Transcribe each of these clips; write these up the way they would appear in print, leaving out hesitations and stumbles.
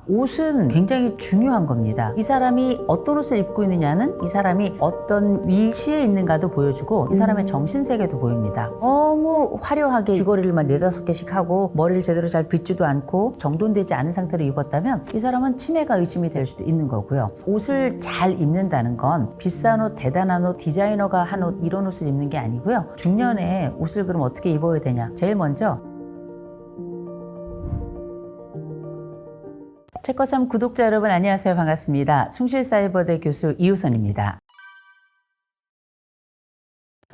옷은 굉장히 중요한 겁니다. 이 사람이 어떤 옷을 입고 있느냐는 이 사람이 어떤 위치에 있는가도 보여주고 이 사람의 정신세계도 보입니다. 너무 화려하게 귀걸이를만 4-5개씩 하고 머리를 제대로 잘 빗지도 않고 정돈되지 않은 상태로 입었다면 이 사람은 치매가 의심이 될 수도 있는 거고요. 옷을 잘 입는다는 건 비싼 옷, 대단한 옷, 디자이너가 한 옷 이런 옷을 입는 게 아니고요. 중년에 옷을 그럼 어떻게 입어야 되냐? 제일 먼저 책거삼 구독자 여러분 안녕하세요. 반갑습니다. 숭실사이버대 교수 이우선입니다.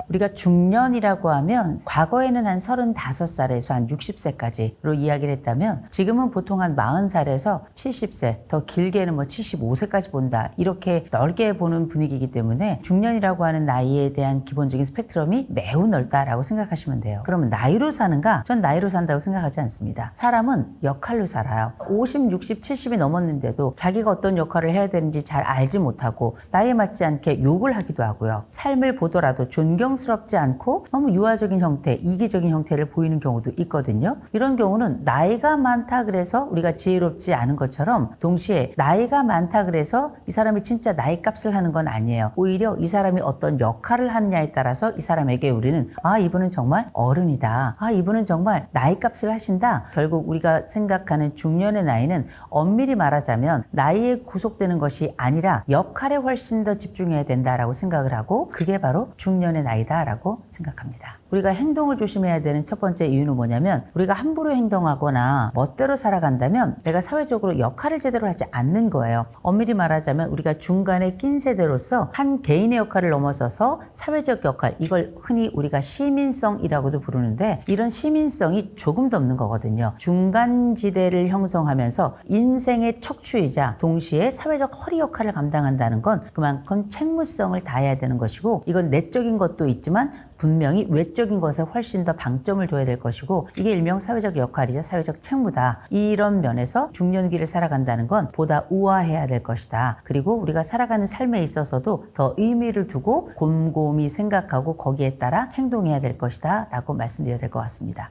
우리가 중년이라고 하면 과거에는 한 35살에서 한 60세까지로 이야기를 했다면 지금은 보통 한 40살에서 70세, 더 길게는 75세까지 본다. 이렇게 넓게 보는 분위기이기 때문에 중년이라고 하는 나이에 대한 기본적인 스펙트럼이 매우 넓다라고 생각하시면 돼요. 그러면 나이로 사는가? 전 나이로 산다고 생각하지 않습니다. 사람은 역할로 살아요. 50, 60, 70이 넘었는데도 자기가 어떤 역할을 해야 되는지 잘 알지 못하고 나이에 맞지 않게 욕을 하기도 하고요. 삶을 보더라도 존경스럽지 않고 너무 유아적인 형태, 이기적인 형태를 보이는 경우도 있거든요. 이런 경우는 나이가 많다 그래서 우리가 지혜롭지 않은 것처럼 동시에 나이가 많다 그래서 이 사람이 진짜 나이 값을 하는 건 아니에요. 오히려 이 사람이 어떤 역할을 하느냐에 따라서 이 사람에게 우리는 이분은 정말 어른이다. 이분은 정말 나이 값을 하신다. 결국 우리가 생각하는 중년의 나이는 엄밀히 말하자면 나이에 구속되는 것이 아니라 역할에 훨씬 더 집중해야 된다라고 생각을 하고 그게 바로 중년의 나이다 라고 생각합니다. 우리가 행동을 조심해야 되는 첫 번째 이유는 뭐냐면 우리가 함부로 행동하거나 멋대로 살아간다면 내가 사회적으로 역할을 제대로 하지 않는 거예요. 엄밀히 말하자면 우리가 중간에 낀 세대로서 한 개인의 역할을 넘어서서 사회적 역할, 이걸 흔히 우리가 시민성이라고도 부르는데 이런 시민성이 조금도 없는 거거든요. 중간지대를 형성하면서 인생의 척추이자 동시에 사회적 허리 역할을 감당한다는 건 그만큼 책무성을 다해야 되는 것이고 이건 내적인 것도 있지만 분명히 외적인 것에 훨씬 더 방점을 둬야 될 것이고 이게 일명 사회적 역할이자 사회적 책무다. 이런 면에서 중년기를 살아간다는 건 보다 우아해야 될 것이다. 그리고 우리가 살아가는 삶에 있어서도 더 의미를 두고 곰곰이 생각하고 거기에 따라 행동해야 될 것이다 라고 말씀드려야 될 것 같습니다.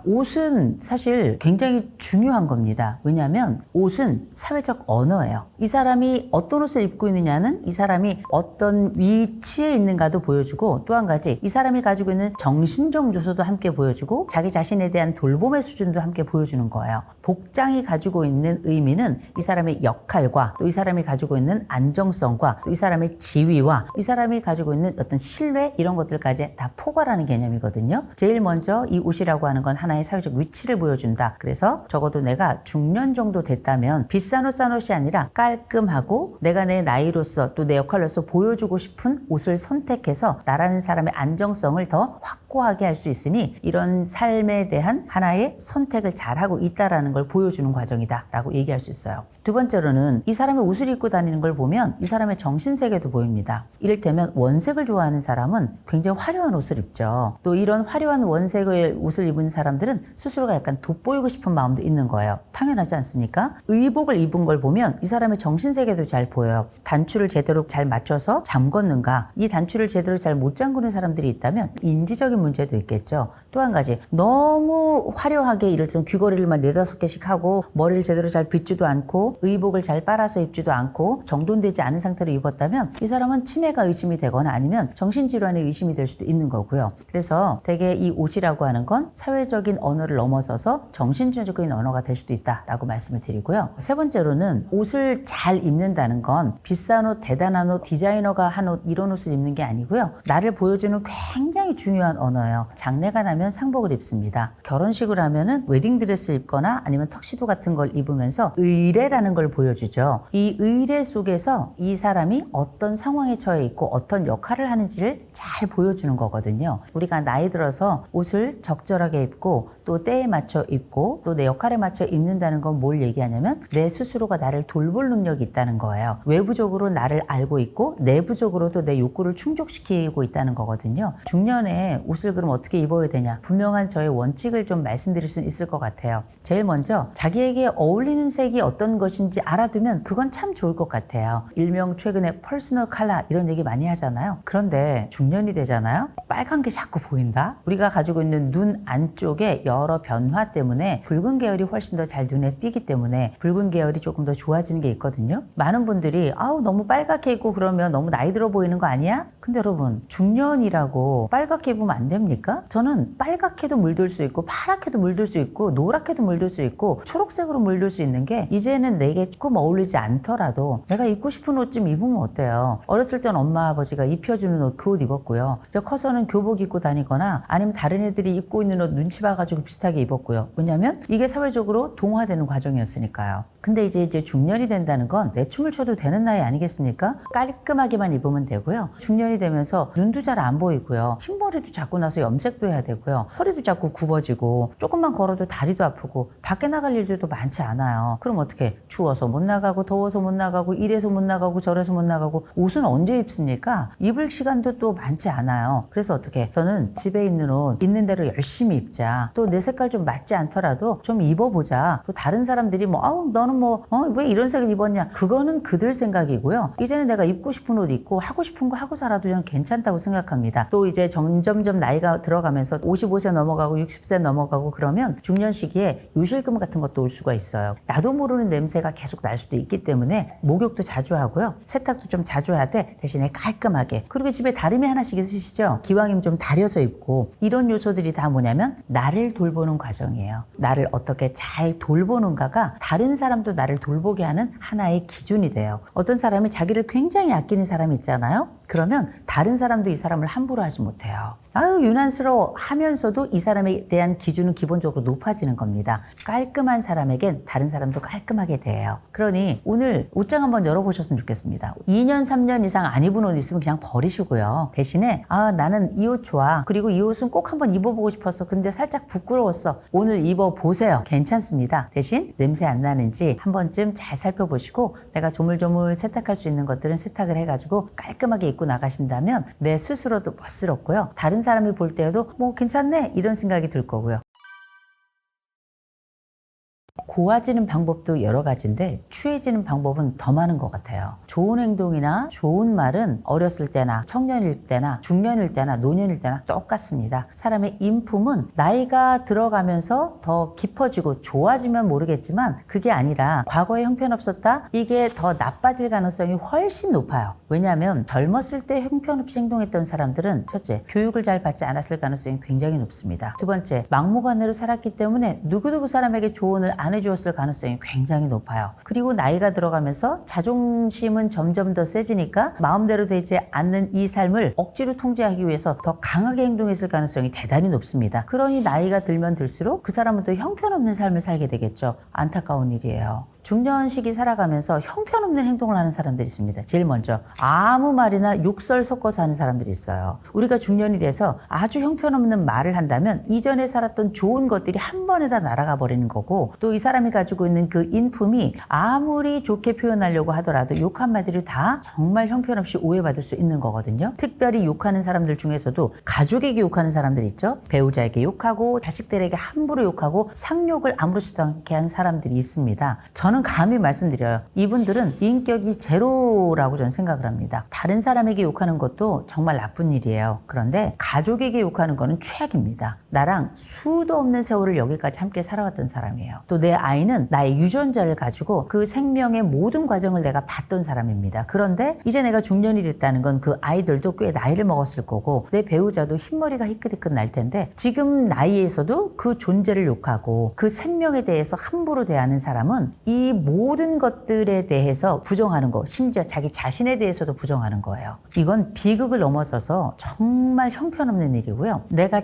옷은 사실 굉장히 중요한 겁니다. 왜냐하면 옷은 사회적 언어예요. 이 사람이 어떤 옷을 입고 있느냐는 이 사람이 어떤 위치에 있는가도 보여주고 또 한 가지 이 사람이 가지고 있는 정신적 요소도 함께 보여주고 자기 자신에 대한 돌봄의 수준도 함께 보여주는 거예요. 복장이 가지고 있는 의미는 이 사람의 역할과 또 이 사람이 가지고 있는 안정성과 또 이 사람의 지위와 이 사람이 가지고 있는 어떤 신뢰 이런 것들까지 다 포괄하는 개념이거든요. 제일 먼저 이 옷이라고 하는 건 하나의 사회적 위치를 보여준다. 그래서 적어도 내가 중년 정도 됐다면 비싼 옷, 싼 옷이 아니라 깔끔하고 내가 내 나이로서 또 내 역할로서 보여주고 싶은 옷을 선택해서 나라는 사람의 안정성을 더 확고하게 할 수 있으니 이런 삶에 대한 하나의 선택을 잘하고 있다라는 걸 보여주는 과정이다 라고 얘기할 수 있어요. 두 번째로는 이 사람의 옷을 입고 다니는 걸 보면 이 사람의 정신세계도 보입니다. 이를테면 원색을 좋아하는 사람은 굉장히 화려한 옷을 입죠. 또 이런 화려한 원색의 옷을 입은 사람들은 스스로가 약간 돋보이고 싶은 마음도 있는 거예요. 당연하지 않습니까? 의복을 입은 걸 보면 이 사람의 정신세계도 잘 보여요. 단추를 제대로 잘 맞춰서 잠궜는가? 이 단추를 제대로 잘 못 잠그는 사람들이 있다면 인지적인 문제도 있겠죠. 또 한 가지 너무 화려하게 이를테면 귀걸이를만 4-5개씩 하고 머리를 제대로 잘 빗지도 않고 의복을 잘 빨아서 입지도 않고 정돈되지 않은 상태로 입었다면 이 사람은 치매가 의심이 되거나 아니면 정신질환의 의심이 될 수도 있는 거고요. 그래서 대개 이 옷이라고 하는 건 사회적인 언어를 넘어서서 정신적인 언어가 될 수도 있다라고 말씀을 드리고요. 세 번째로는 옷을 잘 입는다는 건 비싼 옷, 대단한 옷, 디자이너가 한 옷 이런 옷을 입는 게 아니고요. 나를 보여주는 굉장히 중요한 언어예요. 장례가 나면 상복을 입습니다. 결혼식을 하면은 웨딩드레스 입거나 아니면 턱시도 같은 걸 입으면서 의례라는 걸 보여주죠. 이 의례 속에서 이 사람이 어떤 상황에 처해 있고 어떤 역할을 하는지를 잘 보여주는 거거든요. 우리가 나이 들어서 옷을 적절하게 입고 또 때에 맞춰 입고 또 내 역할에 맞춰 입는다는 건 뭘 얘기하냐면 내 스스로가 나를 돌볼 능력이 있다는 거예요. 외부적으로 나를 알고 있고 내부적으로도 내 욕구를 충족시키고 있다는 거거든요. 중년에 옷을 그럼 어떻게 입어야 되냐? 분명한 저의 원칙을 좀 말씀드릴 수 있을 것 같아요. 제일 먼저 자기에게 어울리는 색이 어떤 것인지 알아두면 그건 참 좋을 것 같아요. 일명 최근에 퍼스널 컬러 이런 얘기 많이 하잖아요. 그런데 중년이 되잖아요. 빨간 게 자꾸 보인다? 우리가 가지고 있는 눈 안쪽에 속에 여러 변화 때문에 붉은 계열이 훨씬 더 잘 눈에 띄기 때문에 붉은 계열이 조금 더 좋아지는 게 있거든요. 많은 분들이 아우 너무 빨갛게 입고 그러면 너무 나이 들어 보이는 거 아니야? 근데 여러분 중년이라고 빨갛게 입으면 안 됩니까? 저는 빨갛게도 물들 수 있고 파랗게도 물들 수 있고 노랗게도 물들 수 있고 초록색으로 물들 수 있는 게 이제는 내게 조금 어울리지 않더라도 내가 입고 싶은 옷 좀 입으면 어때요? 어렸을 땐 엄마 아버지가 입혀주는 옷 그 옷 입었고요. 저 커서는 교복 입고 다니거나 아니면 다른 애들이 입고 있는 옷 눈치 봐가지고 비슷하게 입었고요. 왜냐면 이게 사회적으로 동화되는 과정이었으니까요. 근데 이제 중년이 된다는 건 내 춤을 춰도 되는 나이 아니겠습니까? 깔끔하게만 입으면 되고요. 중년이 되면서 눈도 잘 안 보이고요. 흰머리도 자꾸 나서 염색도 해야 되고요. 허리도 자꾸 굽어지고 조금만 걸어도 다리도 아프고 밖에 나갈 일들도 많지 않아요. 그럼 어떻게? 추워서 못 나가고 더워서 못 나가고 이래서 못 나가고 저래서 못 나가고 옷은 언제 입습니까? 입을 시간도 또 많지 않아요. 그래서 어떻게? 저는 집에 있는 옷 있는 대로 열심히 입자. 또 내 색깔 좀 맞지 않더라도 좀 입어보자. 또 다른 사람들이 뭐 아우 너는 뭐 왜 이런 색을 입었냐? 그거는 그들 생각이고요. 이제는 내가 입고 싶은 옷 입고 하고 싶은 거 하고 살아도 저는 괜찮다고 생각합니다. 또 이제 점점점 나이가 들어가면서 55세 넘어가고 60세 넘어가고 그러면 중년 시기에 요실금 같은 것도 올 수가 있어요. 나도 모르는 냄새가 계속 날 수도 있기 때문에 목욕도 자주 하고요. 세탁도 좀 자주 해야 돼. 대신에 깔끔하게. 그리고 집에 다리미 하나씩 있으시죠? 기왕이면 좀 다려서 입고. 이런 요소들이 다 뭐냐면 나를 돌보는 과정이에요. 나를 어떻게 잘 돌보는가가 다른 사람도 나를 돌보게 하는 하나의 기준이 돼요. 어떤 사람이 자기를 굉장히 아끼는 사람이 있잖아요. 그러면 다른 사람도 이 사람을 함부로 하지 못해요. 아유 유난스러워 하면서도 이 사람에 대한 기준은 기본적으로 높아지는 겁니다. 깔끔한 사람에겐 다른 사람도 깔끔하게 대해요. 그러니 오늘 옷장 한번 열어보셨으면 좋겠습니다. 2년 3년 이상 안 입은 옷 있으면 그냥 버리시고요. 대신에 나는 이 옷 좋아. 그리고 이 옷은 꼭 한번 입어보고 싶었어. 근데 살짝 부끄러웠어. 오늘 입어보세요. 괜찮습니다. 대신 냄새 안 나는지 한 번쯤 잘 살펴보시고 내가 조물조물 세탁할 수 있는 것들은 세탁을 해가지고 깔끔하게 입고 나가신다면 내 스스로도 멋스럽고요. 다른 사람이 볼 때에도 뭐 괜찮네 이런 생각이 들 거고요. 고와지는 방법도 여러 가지인데 추해지는 방법은 더 많은 것 같아요. 좋은 행동이나 좋은 말은 어렸을 때나 청년일 때나 중년일 때나 노년일 때나 똑같습니다. 사람의 인품은 나이가 들어가면서 더 깊어지고 좋아지면 모르겠지만 그게 아니라 과거에 형편없었다? 이게 더 나빠질 가능성이 훨씬 높아요. 왜냐하면 젊었을 때 형편없이 행동했던 사람들은 첫째, 교육을 잘 받지 않았을 가능성이 굉장히 높습니다. 두 번째, 막무가내로 살았기 때문에 누구누구 사람에게 조언을 안 해주었을 가능성이 굉장히 높아요. 그리고 나이가 들어가면서 자존심은 점점 더 세지니까 마음대로 되지 않는 이 삶을 억지로 통제하기 위해서 더 강하게 행동했을 가능성이 대단히 높습니다. 그러니 나이가 들면 들수록 그 사람은 또 형편없는 삶을 살게 되겠죠. 안타까운 일이에요. 중년 시기 살아가면서 형편없는 행동을 하는 사람들이 있습니다. 제일 먼저 아무 말이나 욕설 섞어서 하는 사람들이 있어요. 우리가 중년이 돼서 아주 형편없는 말을 한다면 이전에 살았던 좋은 것들이 한 번에 다 날아가 버리는 거고 또 이 사람이 가지고 있는 그 인품이 아무리 좋게 표현하려고 하더라도 욕 한마디로 다 정말 형편없이 오해받을 수 있는 거거든요. 특별히 욕하는 사람들 중에서도 가족에게 욕하는 사람들 있죠. 배우자에게 욕하고 자식들에게 함부로 욕하고 상욕을 아무렇지도 않게 한 사람들이 있습니다. 저는 감히 말씀드려요. 이분들은 인격이 제로라고 저는 생각을 합니다. 다른 사람에게 욕하는 것도 정말 나쁜 일이에요. 그런데 가족에게 욕하는 거는 최악입니다. 나랑 수도 없는 세월을 여기까지 함께 살아왔던 사람이에요. 또 내 아이는 나의 유전자를 가지고 그 생명의 모든 과정을 내가 봤던 사람입니다. 그런데 이제 내가 중년이 됐다는 건 그 아이들도 꽤 나이를 먹었을 거고 내 배우자도 흰머리가 희끗희끗 날 텐데 지금 나이에서도 그 존재를 욕하고 그 생명에 대해서 함부로 대하는 사람은 이 모든 것들에 대해서 부정하는 거, 심지어 자기 자신에 대해서도 부정하는 거예요. 이건 비극을 넘어서서 정말 형편없는 일이고요. 내가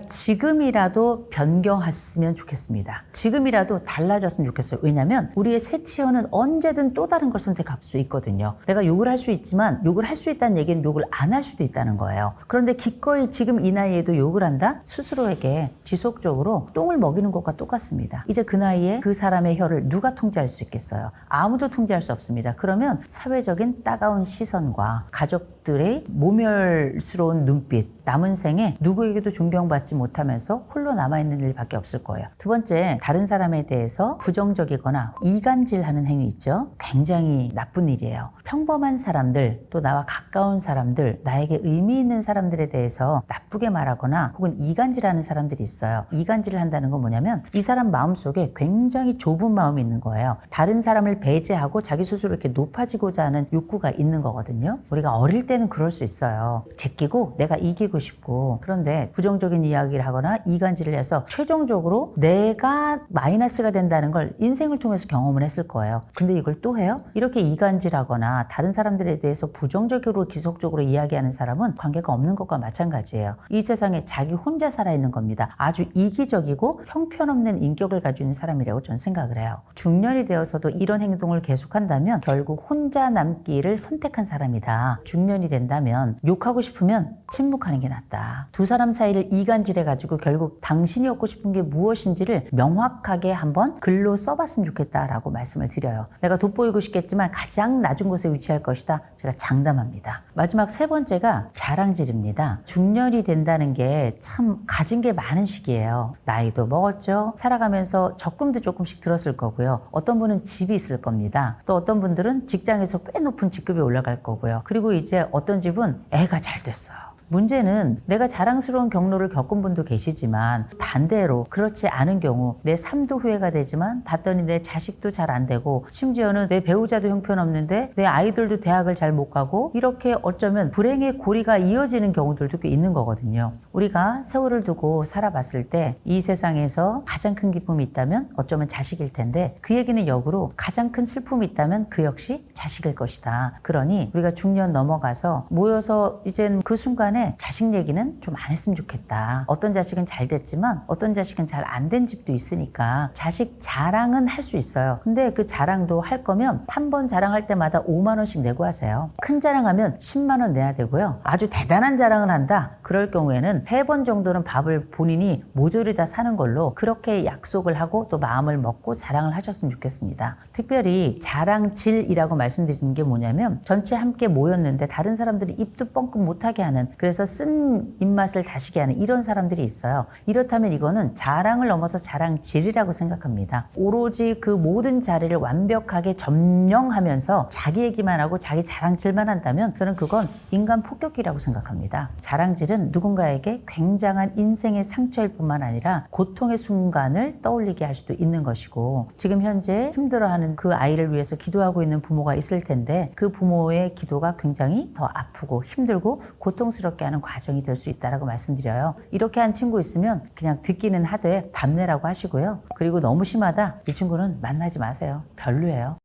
지금이라도 변경했으면 좋겠습니다. 지금이라도 달라졌으면 좋겠어요. 왜냐하면 우리의 새치어는 언제든 또 다른 걸 선택할 수 있거든요. 내가 욕을 할 수 있지만 욕을 할 수 있다는 얘기는 욕을 안 할 수도 있다는 거예요. 그런데 기꺼이 지금 이 나이에도 욕을 한다? 스스로에게 지속적으로 똥을 먹이는 것과 똑같습니다. 이제 그 나이에 그 사람의 혀를 누가 통제할 수 있겠어요? 아무도 통제할 수 없습니다. 그러면 사회적인 따가운 시선과 가족 가족들의 모멸스러운 눈빛, 남은 생에 누구에게도 존경받지 못하면서 홀로 남아있는 일밖에 없을 거예요. 두 번째, 다른 사람에 대해서 부정적이거나 이간질하는 행위 있죠. 굉장히 나쁜 일이에요. 평범한 사람들, 또 나와 가까운 사람들, 나에게 의미 있는 사람들에 대해서 나쁘게 말하거나 혹은 이간질하는 사람들이 있어요. 이간질을 한다는 건 뭐냐면 이 사람 마음속에 굉장히 좁은 마음이 있는 거예요. 다른 사람을 배제하고 자기 스스로 이렇게 높아지고자 하는 욕구가 있는 거거든요. 우리가 어릴 때는 그럴 수 있어요. 제끼고 내가 이기고 싶고, 그런데 부정적인 이야기를 하거나 이간질을 해서 최종적으로 내가 마이너스가 된다는 걸 인생을 통해서 경험을 했을 거예요. 근데 이걸 또 해요? 이렇게 이간질하거나 다른 사람들에 대해서 부정적으로 지속적으로 이야기하는 사람은 관계가 없는 것과 마찬가지예요. 이 세상에 자기 혼자 살아있는 겁니다. 아주 이기적이고 형편없는 인격을 가지고 있는 사람이라고 저는 생각을 해요. 중년이 되어서도 이런 행동을 계속한다면 결국 혼자 남기를 선택한 사람이다. 중년이 된다면 욕하고 싶으면 침묵하는 게 낫다. 두 사람 사이를 이간질해가지고 결국 당신이 얻고 싶은 게 무엇인지를 명확하게 한번 글로 써봤으면 좋겠다라고 말씀을 드려요. 내가 돋보이고 싶겠지만 가장 낮은 곳에 위치할 것이다. 제가 장담합니다. 마지막 세 번째가 자랑질입니다. 중년이 된다는 게 참 가진 게 많은 시기예요. 나이도 먹었죠. 살아가면서 적금도 조금씩 들었을 거고요. 어떤 분은 집이 있을 겁니다. 또 어떤 분들은 직장에서 꽤 높은 직급에 올라갈 거고요. 그리고 이제 어떤 집은 애가 잘 됐어요. 문제는 내가 자랑스러운 경로를 겪은 분도 계시지만 반대로 그렇지 않은 경우 내 삶도 후회가 되지만 봤더니 내 자식도 잘 안 되고 심지어는 내 배우자도 형편없는데 내 아이들도 대학을 잘 못 가고 이렇게 어쩌면 불행의 고리가 이어지는 경우들도 꽤 있는 거거든요. 우리가 세월을 두고 살아봤을 때 이 세상에서 가장 큰 기쁨이 있다면 어쩌면 자식일 텐데 그 얘기는 역으로 가장 큰 슬픔이 있다면 그 역시 자식일 것이다. 그러니 우리가 중년 넘어가서 모여서 이젠 그 순간에 자식 얘기는 좀 안 했으면 좋겠다. 어떤 자식은 잘 됐지만 어떤 자식은 잘 안 된 집도 있으니까 자식 자랑은 할 수 있어요. 근데 그 자랑도 할 거면 한 번 자랑할 때마다 5만 원씩 내고 하세요. 큰 자랑하면 10만 원 내야 되고요. 아주 대단한 자랑을 한다. 그럴 경우에는 3번 정도는 밥을 본인이 모조리 다 사는 걸로 그렇게 약속을 하고 또 마음을 먹고 자랑을 하셨으면 좋겠습니다. 특별히 자랑질이라고 말씀드리는 게 뭐냐면 전체 함께 모였는데 다른 사람들이 입도 뻥끗 못하게 하는, 그래서 쓴 입맛을 다시게 하는 이런 사람들이 있어요. 이렇다면 이거는 자랑을 넘어서 자랑질이라고 생각합니다. 오로지 그 모든 자리를 완벽하게 점령하면서 자기 얘기만 하고 자기 자랑질만 한다면 저는 그건 인간 폭격기라고 생각합니다. 자랑질은 누군가에게 굉장한 인생의 상처일 뿐만 아니라 고통의 순간을 떠올리게 할 수도 있는 것이고, 지금 현재 힘들어하는 그 아이를 위해서 기도하고 있는 부모가 있을 텐데 그 부모의 기도가 굉장히 더 아프고 힘들고 고통스럽게 하는 과정이 될 수 있다라고 말씀드려요. 이렇게 한 친구 있으면 그냥 듣기는 하되 밤내라고 하시고요. 그리고 너무 심하다, 이 친구는 만나지 마세요. 별로예요.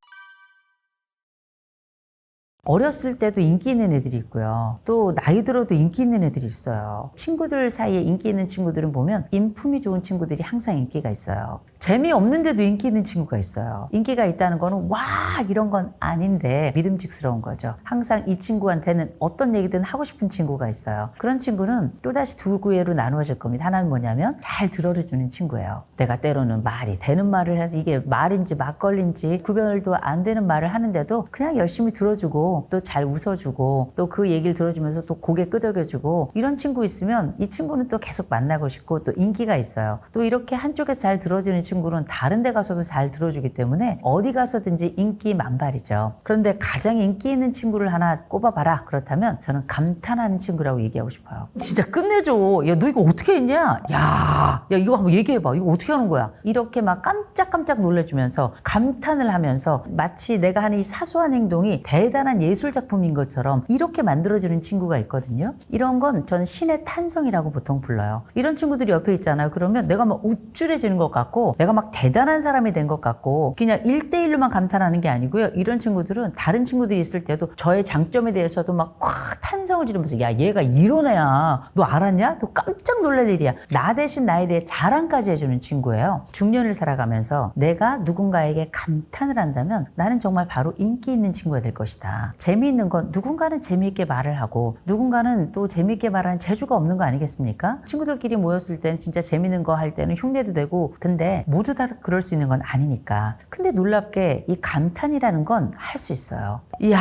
어렸을 때도 인기 있는 애들이 있고요. 또 나이 들어도 인기 있는 애들이 있어요. 친구들 사이에 인기 있는 친구들은 보면 인품이 좋은 친구들이 항상 인기가 있어요. 재미없는데도 인기 있는 친구가 있어요. 인기가 있다는 거는 와 이런 건 아닌데 믿음직스러운 거죠. 항상 이 친구한테는 어떤 얘기든 하고 싶은 친구가 있어요. 그런 친구는 또다시 두 구애로 나누어질 겁니다. 하나는 뭐냐면 잘 들어주는 친구예요. 내가 때로는 말이 되는 말을 해서 이게 말인지 막걸리인지 구별도 안 되는 말을 하는데도 그냥 열심히 들어주고 또 잘 웃어주고 또 그 얘기를 들어주면서 또 고개 끄덕여주고, 이런 친구 있으면 이 친구는 또 계속 만나고 싶고 또 인기가 있어요. 또 이렇게 한쪽에 잘 들어주는 친구는 다른 데 가서도 잘 들어주기 때문에 어디 가서든지 인기 만발이죠. 그런데 가장 인기 있는 친구를 하나 꼽아봐라. 그렇다면 저는 감탄하는 친구라고 얘기하고 싶어요. 진짜 끝내줘. 야, 너 이거 어떻게 했냐? 야 이거 한번 얘기해봐. 이거 어떻게 하는 거야? 이렇게 막 깜짝깜짝 놀래주면서 감탄을 하면서 마치 내가 하는 이 사소한 행동이 대단한 예술작품인 것처럼 이렇게 만들어주는 친구가 있거든요. 이런 건 저는 신의 탄성이라고 보통 불러요. 이런 친구들이 옆에 있잖아요. 그러면 내가 막 우쭐해지는 것 같고 내가 막 대단한 사람이 된 것 같고 그냥 1대1로만 감탄하는 게 아니고요. 이런 친구들은 다른 친구들이 있을 때도 저의 장점에 대해서도 막 콱 탄성을 지르면서 야 얘가 이런 애야. 너 알았냐? 너 깜짝 놀랄 일이야. 나 대신 나에 대해 자랑까지 해주는 친구예요. 중년을 살아가면서 내가 누군가에게 감탄을 한다면 나는 정말 바로 인기 있는 친구가 될 것이다. 재미있는 건 누군가는 재미있게 말을 하고 누군가는 또 재미있게 말하는 재주가 없는 거 아니겠습니까? 친구들끼리 모였을 때는 진짜 재미있는 거 할 때는 흉내도 내고 근데 모두 다 그럴 수 있는 건 아니니까. 근데 놀랍게 이 감탄이라는 건 할 수 있어요. 이야,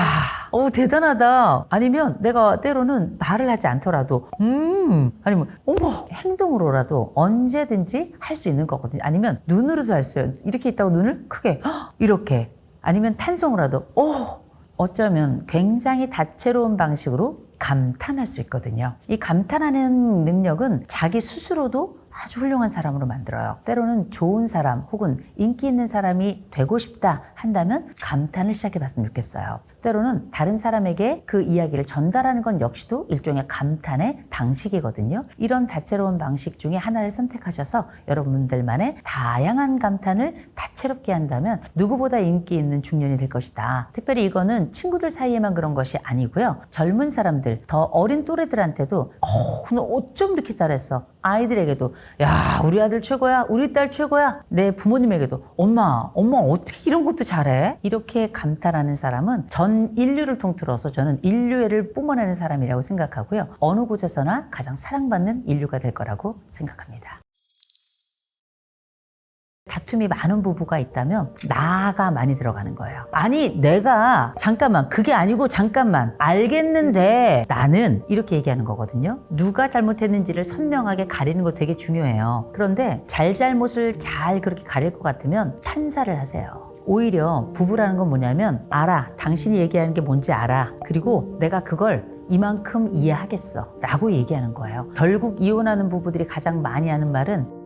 대단하다. 아니면 내가 때로는 말을 하지 않더라도 아니면 어머 행동으로라도 언제든지 할 수 있는 거거든요. 아니면 눈으로도 할 수 있어요. 이렇게 있다고 눈을 크게 이렇게 아니면 탄성으로라도 어쩌면 굉장히 다채로운 방식으로 감탄할 수 있거든요. 이 감탄하는 능력은 자기 스스로도 아주 훌륭한 사람으로 만들어요. 때로는 좋은 사람 혹은 인기 있는 사람이 되고 싶다 한다면 감탄을 시작해 봤으면 좋겠어요. 때로는 다른 사람에게 그 이야기를 전달하는 건 역시도 일종의 감탄의 방식이거든요. 이런 다채로운 방식 중에 하나를 선택하셔서 여러분들만의 다양한 감탄을 다채롭게 한다면 누구보다 인기 있는 중년이 될 것이다. 특별히 이거는 친구들 사이에만 그런 것이 아니고요. 젊은 사람들, 더 어린 또래들한테도 너 어쩜 이렇게 잘했어. 아이들에게도 야 우리 아들 최고야, 우리 딸 최고야. 내 부모님에게도 엄마 어떻게 이런 것도 잘해? 이렇게 감탄하는 사람은 전 인류를 통틀어서 저는 인류애를 뿜어내는 사람이라고 생각하고요. 어느 곳에서나 가장 사랑받는 인류가 될 거라고 생각합니다. 다툼이 많은 부부가 있다면 나가 많이 들어가는 거예요. 아니 내가 잠깐만 그게 아니고 잠깐만 알겠는데 나는 이렇게 얘기하는 거거든요. 누가 잘못했는지를 선명하게 가리는 거 되게 중요해요. 그런데 잘못을 잘 그렇게 가릴 것 같으면 판사를 하세요. 오히려 부부라는 건 뭐냐면 알아. 당신이 얘기하는 게 뭔지 알아. 그리고 내가 그걸 이만큼 이해하겠어 라고 얘기하는 거예요. 결국 이혼하는 부부들이 가장 많이 하는 말은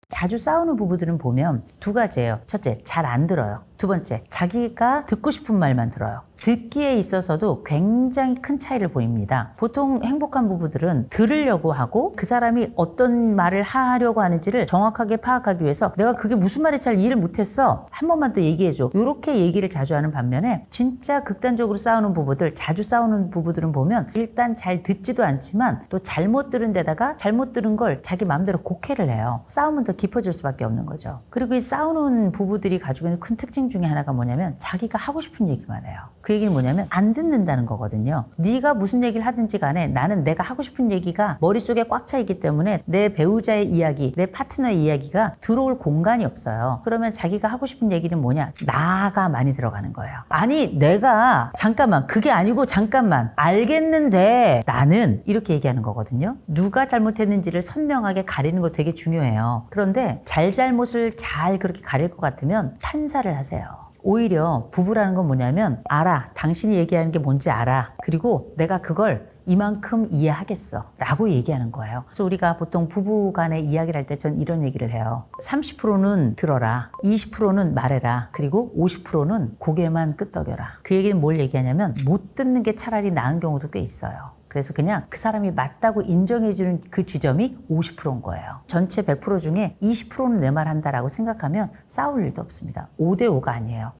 자주 싸우는 부부들은 보면 두 가지예요. 첫째, 잘 안 들어요. 두 번째, 자기가 듣고 싶은 말만 들어요. 듣기에 있어서도 굉장히 큰 차이를 보입니다. 보통 행복한 부부들은 들으려고 하고 그 사람이 어떤 말을 하려고 하는지를 정확하게 파악하기 위해서 내가 그게 무슨 말인지 잘 이해를 못했어. 한 번만 더 얘기해줘. 이렇게 얘기를 자주 하는 반면에 진짜 극단적으로 싸우는 부부들, 자주 싸우는 부부들은 보면 일단 잘 듣지도 않지만 또 잘못 들은 데다가 잘못 들은 걸 자기 마음대로 곡해를 해요. 싸움은 더 깊어질 수밖에 없는 거죠. 그리고 이 싸우는 부부들이 가지고 있는 큰 특징 중에 하나가 뭐냐면 자기가 하고 싶은 얘기만 해요. 그 얘기는 뭐냐면 안 듣는다는 거거든요. 네가 무슨 얘기를 하든지 간에 나는 내가 하고 싶은 얘기가 머릿속에 꽉 차 있기 때문에 내 배우자의 이야기, 내 파트너의 이야기가 들어올 공간이 없어요. 그러면 자기가 하고 싶은 얘기는 뭐냐? 나가 많이 들어가는 거예요. 아니 내가 잠깐만 그게 아니고 잠깐만 알겠는데 나는 이렇게 얘기하는 거거든요. 누가 잘못했는지를 선명하게 가리는 거 되게 중요해요. 그런데 잘못을 잘 그렇게 가릴 것 같으면 판사를 하세요. 오히려 부부라는 건 뭐냐면 알아. 당신이 얘기하는 게 뭔지 알아. 그리고 내가 그걸 이만큼 이해하겠어 라고 얘기하는 거예요. 그래서 우리가 보통 부부 간의 이야기를 할 때 전 이런 얘기를 해요. 30%는 들어라. 20%는 말해라. 그리고 50%는 고개만 끄덕여라. 그 얘기는 뭘 얘기하냐면 못 듣는 게 차라리 나은 경우도 꽤 있어요. 그래서 그냥 그 사람이 맞다고 인정해주는 그 지점이 50%인 거예요. 전체 100% 중에 20%는 내 말 한다라고 생각하면 싸울 일도 없습니다. 5대5가 아니에요.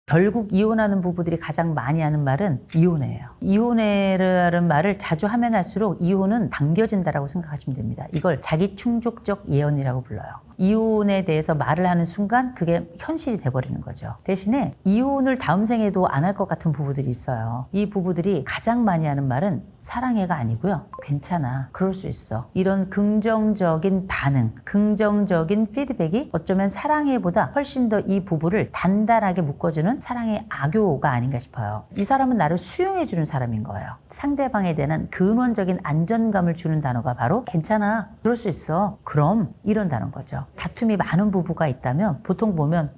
결국 이혼하는 부부들이 가장 많이 하는 말은 이혼해예요. 이혼해라는 말을 자주 하면 할수록 이혼은 당겨진다라고 생각하시면 됩니다. 이걸 자기 충족적 예언이라고 불러요. 이혼에 대해서 말을 하는 순간 그게 현실이 돼버리는 거죠. 대신에 이혼을 다음 생에도 안 할 것 같은 부부들이 있어요. 이 부부들이 가장 많이 하는 말은 사랑해가 아니고요. 괜찮아. 그럴 수 있어. 이런 긍정적인 반응, 긍정적인 피드백이 어쩌면 사랑해보다 훨씬 더 이 부부를 단단하게 묶어주는 사랑의 악교가 아닌가 싶어요. 이 사람은 나를 수용해주는 사람인 거예요. 상대방에 대한 근원적인 안전감을 주는 단어가 바로 괜찮아. 그럴 수 있어. 그럼 이런 단어인 거죠. 다툼이 많은 부부가 있다면 보통 보면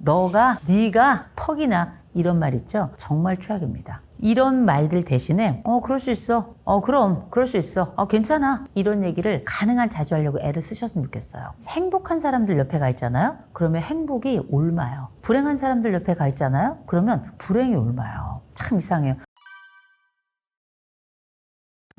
네가 퍽이나 이런 말 있죠. 정말 최악입니다. 이런 말들 대신에 그럴 수 있어. 그럼 그럴 수 있어. 괜찮아. 이런 얘기를 가능한 자주 하려고 애를 쓰셨으면 좋겠어요. 행복한 사람들 옆에 가 있잖아요. 그러면 행복이 옮아요. 불행한 사람들 옆에 가 있잖아요. 그러면 불행이 옮아요. 참 이상해요.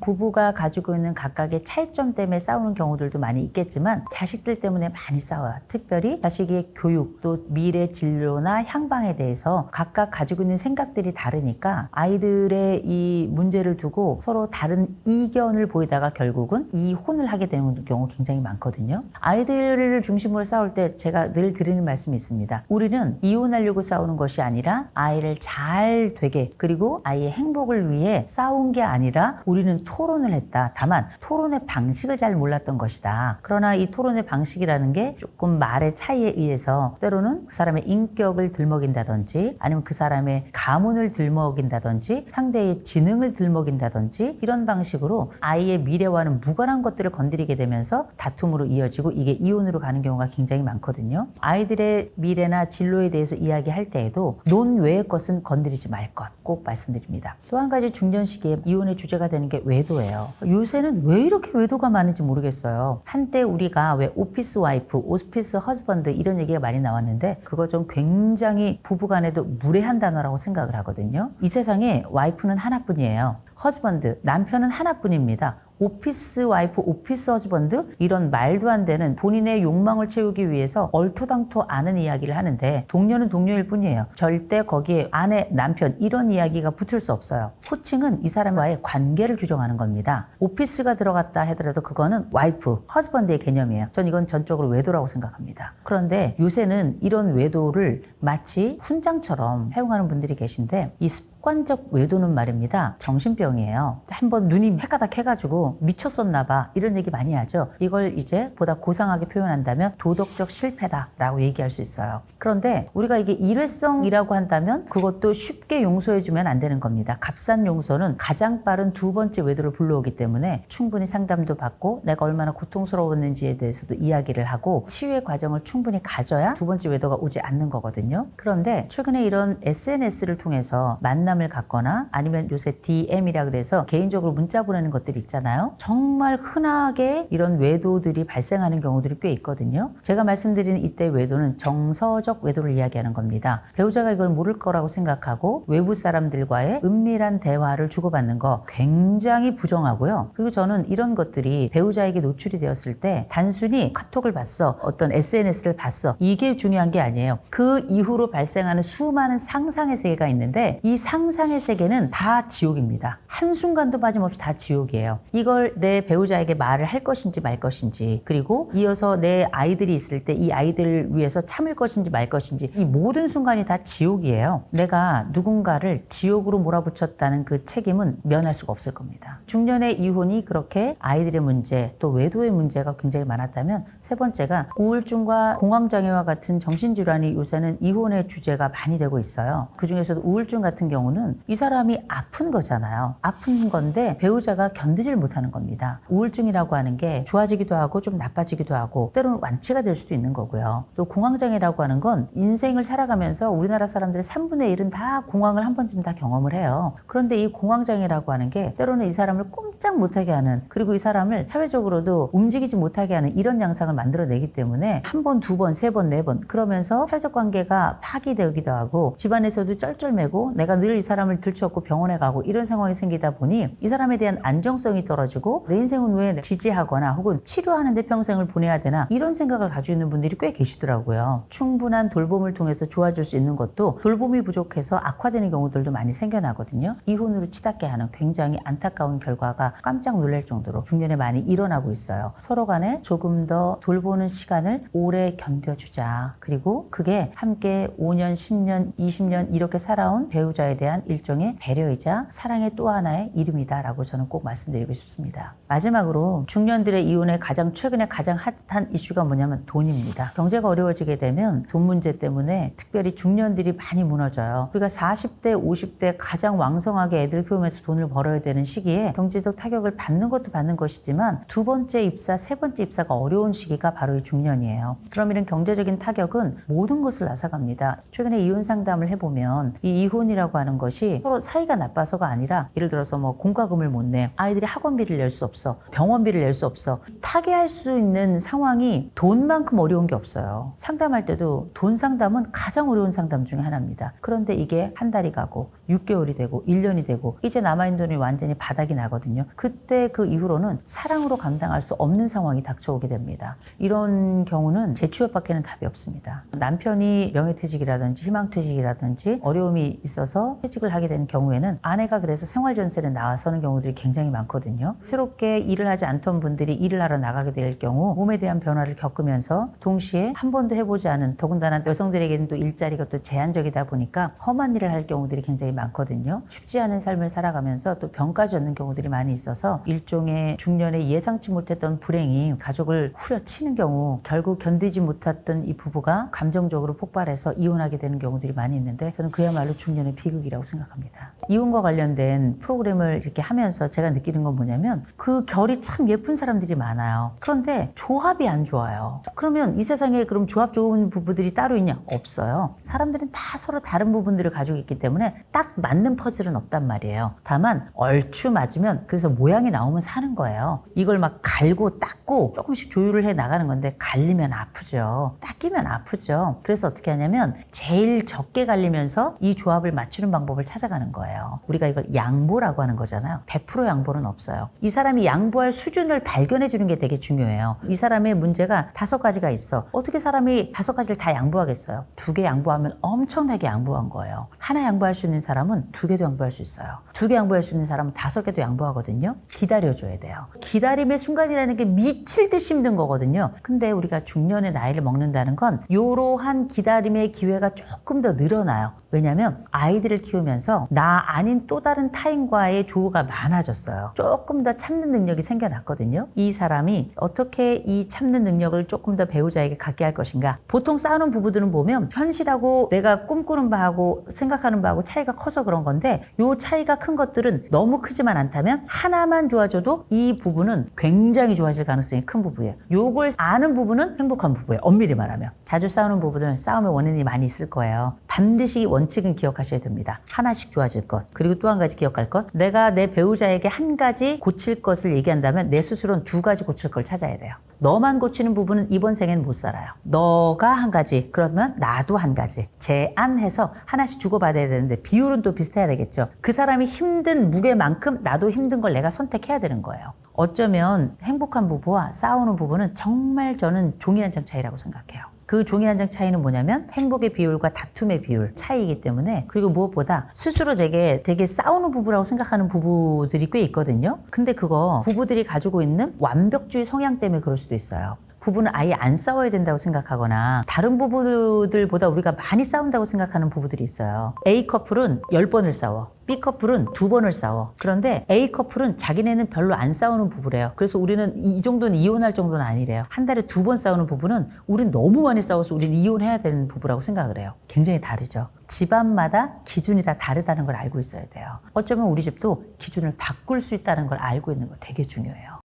부부가 가지고 있는 각각의 차이점 때문에 싸우는 경우들도 많이 있겠지만 자식들 때문에 많이 싸워요. 특별히 자식의 교육 또 미래 진로나 향방에 대해서 각각 가지고 있는 생각들이 다르니까 아이들의 이 문제를 두고 서로 다른 이견을 보이다가 결국은 이혼을 하게 되는 경우 굉장히 많거든요. 아이들을 중심으로 싸울 때 제가 늘 드리는 말씀이 있습니다. 우리는 이혼하려고 싸우는 것이 아니라 아이를 잘 되게 그리고 아이의 행복을 위해 싸운 게 아니라 우리는 토론을 했다. 다만 토론의 방식을 잘 몰랐던 것이다. 그러나 이 토론의 방식이라는 게 조금 말의 차이에 의해서 때로는 그 사람의 인격을 들먹인다든지 아니면 그 사람의 가문을 들먹인다든지 상대의 지능을 들먹인다든지 이런 방식으로 아이의 미래와는 무관한 것들을 건드리게 되면서 다툼으로 이어지고 이게 이혼으로 가는 경우가 굉장히 많거든요. 아이들의 미래나 진로에 대해서 이야기할 때에도 논외의 것은 건드리지 말 것 꼭 말씀드립니다. 또 한 가지 중년 시기에 이혼의 주제가 되는 게 외도예요. 요새는 왜 이렇게 외도가 많은지 모르겠어요. 한때 우리가 왜 오피스 와이프, 오피스 허즈번드 이런 얘기가 많이 나왔는데 그거 좀 굉장히 부부간에도 무례한 단어라고 생각을 하거든요. 이 세상에 와이프는 하나뿐이에요. 허즈번드, 남편은 하나뿐입니다. 오피스 와이프, 오피스 허즈번드 이런 말도 안 되는 본인의 욕망을 채우기 위해서 얼토당토 않은 이야기를 하는데 동료는 동료일 뿐이에요. 절대 거기에 아내, 남편 이런 이야기가 붙을 수 없어요. 호칭은 이 사람과의 관계를 규정하는 겁니다. 오피스가 들어갔다 하더라도 그거는 와이프, 허즈번드의 개념이에요. 전 이건 전적으로 외도라고 생각합니다. 그런데 요새는 이런 외도를 마치 훈장처럼 사용하는 분들이 계신데 이 습관적 외도는 말입니다. 정신병이에요. 한번 눈이 헷가닥 해가지고 미쳤었나 봐 이런 얘기 많이 하죠. 이걸 이제 보다 고상하게 표현한다면 도덕적 실패다라고 얘기할 수 있어요. 그런데 우리가 이게 일회성이라고 한다면 그것도 쉽게 용서해주면 안 되는 겁니다. 값싼 용서는 가장 빠른 두 번째 외도를 불러오기 때문에 충분히 상담도 받고 내가 얼마나 고통스러웠는지에 대해서도 이야기를 하고 치유의 과정을 충분히 가져야 두 번째 외도가 오지 않는 거거든요. 그런데 최근에 이런 SNS를 통해서 만남을 갖거나 아니면 요새 DM이라 그래서 개인적으로 문자 보내는 것들이 있잖아요. 정말 흔하게 이런 외도들이 발생하는 경우들이 꽤 있거든요. 제가 말씀드리는 이때 외도는 정서적 외도를 이야기하는 겁니다. 배우자가 이걸 모를 거라고 생각하고 외부 사람들과의 은밀한 대화를 주고받는 거 굉장히 부정하고요. 그리고 저는 이런 것들이 배우자에게 노출이 되었을 때 단순히 카톡을 봤어, 어떤 SNS를 봤어 이게 중요한 게 아니에요. 그 이후로 발생하는 수많은 상상의 세계가 있는데 이 상상의 세계는 다 지옥입니다. 한순간도 빠짐없이 다 지옥이에요. 이걸 내 배우자에게 말을 할 것인지 말 것인지 그리고 이어서 내 아이들이 있을 때 이 아이들을 위해서 참을 것인지 말 것인지 이 모든 순간이 다 지옥이에요. 내가 누군가를 지옥으로 몰아붙였다는 그 책임은 면할 수가 없을 겁니다. 중년의 이혼이 그렇게 아이들의 문제 또 외도의 문제가 굉장히 많았다면 세 번째가 우울증과 공황장애와 같은 정신질환이 요새는 이혼의 주제가 많이 되고 있어요. 그중에서도 우울증 같은 경우는 이 사람이 아픈 거잖아요. 아픈 건데 배우자가 견디질 못하는 겁니다. 우울증이라고 하는 게 좋아지기도 하고 좀 나빠지기도 하고 때로는 완치가 될 수도 있는 거고요. 또 공황장애라고 하는 건 인생을 살아가면서 우리나라 사람들의 3분의 1은 다 공황을 한 번쯤 다 경험을 해요. 그런데 이 공황장애라고 하는 게 때로는 이 사람을 꼼짝 못하게 하는 그리고 이 사람을 사회적으로도 움직이지 못하게 하는 이런 양상을 만들어내기 때문에 한 번, 두 번, 세 번, 네 번 그러면서 사회적 관계가 파기되기도 하고 집안에서도 쩔쩔매고 내가 늘 이 사람을 들쳐업고 병원에 가고 이런 상황이 생기다 보니 이 사람에 대한 안정성이 떨어지고 내 인생은 왜 지지하거나 혹은 치료하는데 평생을 보내야 되나 이런 생각을 가지고 있는 분들이 꽤 계시더라고요. 충분한 돌봄을 통해서 좋아질 수 있는 것도 돌봄이 부족해서 악화되는 경우들도 많이 생겨나거든요. 이혼으로 치닫게 하는 굉장히 안타까운 결과가 깜짝 놀랄 정도로 중년에 많이 일어나고 있어요. 서로 간에 조금 더 돌보는 시간을 오래 견뎌주자. 그리고 그게 함께 5년, 10년, 20년 이렇게 살아온 배우자에 대한 일종의 배려이자 사랑의 또 하나의 이름이다라고 저는 꼭 말씀드리고 싶습니다. 마지막으로 중년들의 이혼의 최근에 가장 핫한 이슈가 뭐냐면 돈입니다. 경제가 어려워지게 되면 돈 문제 때문에 특별히 중년들이 많이 무너져요. 우리가 40대, 50대 가장 왕성하게 애들 키우면서 돈을 벌어야 되는 시기에 경제적 타격을 받는 것도 받는 것이지만 두 번째 입사, 세 번째 입사가 어려운 시기가 바로 이 중년이에요. 그럼 이런 경제적인 타격은 모든 것을 앗아갑니다. 최근에 이혼 상담을 해보면 이 이혼이라고 하는 것이 서로 사이가 나빠서가 아니라 예를 들어서 뭐 공과금을 못 내. 아이들이 학원비를 낼 수 없어. 병원비를 낼 수 없어. 타개할 수 있는 상황이 돈만큼 어려운 게 없어요. 상담할 때도 돈 상담은 가장 어려운 상담 중에 하나입니다. 그런데 이게 한 달이 가고 6개월이 되고 1년이 되고 이제 남아있는 돈이 완전히 바닥이 나거든요. 그때 그 이후로는 사랑으로 감당할 수 없는 상황이 닥쳐오게 됩니다. 이런 경우는 재취업밖에는 답이 없습니다. 남편이 명예퇴직이라든지 희망퇴직이라든지 어려움이 있어서 퇴직을 하게 되는 경우에는 아내가 그래서 생활전세를 나서는 경우들이 굉장히 많거든요. 새롭게 일을 하지 않던 분들이 일을 하러 나가게 될 경우 몸에 대한 변화를 겪으면서 동시에 한 번도 해보지 않은, 더군다나 여성들에게는 또 일자리가 또 제한적이다 보니까 험한 일을 할 경우들이 굉장히 많거든요. 쉽지 않은 삶을 살아가면서 또 병까지 얻는 경우들이 많이 있어서 일종의 중년에 예상치 못했던 불행이 가족을 후려치는 경우 결국 견디지 못했던 이 부부가 감정적으로 폭발해서 이혼하게 되는 경우들이 많이 있는데 저는 그야말로 중년의 비극이라고 생각합니다. 이혼과 관련된 프로그램을 이렇게 하면서 제가 느끼는 건 뭐냐면 그 결이 참 예쁜 사람들이 많아요. 그런데 조합이 안 좋아요. 그러면 이 세상에 그럼 조합 좋은 부부들이 따로 있냐? 없어요. 사람들은 다 서로 다른 부분들을 가지고 있기 때문에 딱 맞는 퍼즐은 없단 말이에요. 다만 얼추 맞으면 그래서 모양이 나오면 사는 거예요. 이걸 막 갈고 닦고 조금씩 조율을 해 나가는 건데 갈리면 아프죠. 닦이면 아프죠. 그래서 어떻게 하냐면 제일 적게 갈리면서 이 조합을 맞추는 방법을 찾아가는 거예요. 우리가 이걸 양보라고 하는 거잖아요. 100% 양보는 없어요. 이 사람이 양보할 수준을 발견해 주는 게 되게 중요해요. 이 사람의 문제가 5가지가 있어. 어떻게 사람이 5가지를 다 양보하겠어요? 2개 양보하면 엄청나게 양보한 거예요. 하나 양보할 수 있는 사람은 2개도 양보할 수 있어요. 2개 양보할 수 있는 사람은 5개도 양보하거든요. 기다려줘야 돼요. 기다림의 순간이라는 게 미칠 듯이 힘든 거거든요. 근데 우리가 중년의 나이를 먹는다는 건 이러한 기다림의 기회가 조금 더 늘어나요. 왜냐하면 아이들을 키우면서 나 아닌 또 다른 타인과의 조우가 많아졌어요. 조금 더 참는 능력이 생겨났거든요. 이 사람이 어떻게 이 참는 능력을 조금 더 배우자에게 갖게 할 것인가. 보통 싸우는 부부들은 보면 현실하고 내가 꿈꾸는 바하고 생각하는 바하고 차이가 커서 그런 건데 이 차이가 큰 것들은 너무 크지만 않다면 하나만 좋아져도 이 부부는 굉장히 좋아질 가능성이 큰 부부예요. 요걸 아는 부부는 행복한 부부예요. 엄밀히 말하면. 자주 싸우는 부부들은 싸움의 원인이 많이 있을 거예요. 반드시 원칙은 기억하셔야 됩니다. 하나씩 좋아질 것. 그리고 또 한 가지 기억할 것. 내가 내 배우자에게 한 가지 고칠 것을 얘기한다면 내 스스로는 2가지 고칠 걸 찾아야 돼요. 너만 고치는 부부는 이번 생에는 못 살아요. 너가 한 가지, 그러면 나도 한 가지. 제안해서 하나씩 주고받아야 되는데 비율은 또 비슷해야 되겠죠. 그 사람이 힘든 무게만큼 나도 힘든 걸 내가 선택해야 되는 거예요. 어쩌면 행복한 부부와 싸우는 부부는 정말 저는 종이 한 장 차이라고 생각해요. 그 종이 한 장 차이는 뭐냐면 행복의 비율과 다툼의 비율 차이이기 때문에, 그리고 무엇보다 스스로 되게 싸우는 부부라고 생각하는 부부들이 꽤 있거든요. 근데 그거 부부들이 가지고 있는 완벽주의 성향 때문에 그럴 수도 있어요. 부부는 아예 안 싸워야 된다고 생각하거나 다른 부부들보다 우리가 많이 싸운다고 생각하는 부부들이 있어요. A커플은 10번을 싸워. B커플은 2번을 싸워. 그런데 A커플은 자기네는 별로 안 싸우는 부부래요. 그래서 우리는 이 정도는 이혼할 정도는 아니래요. 한 달에 2번 싸우는 부부는 우린 너무 많이 싸워서 우리는 이혼해야 되는 부부라고 생각을 해요. 굉장히 다르죠. 집안마다 기준이 다 다르다는 걸 알고 있어야 돼요. 어쩌면 우리 집도 기준을 바꿀 수 있다는 걸 알고 있는 거 되게 중요해요.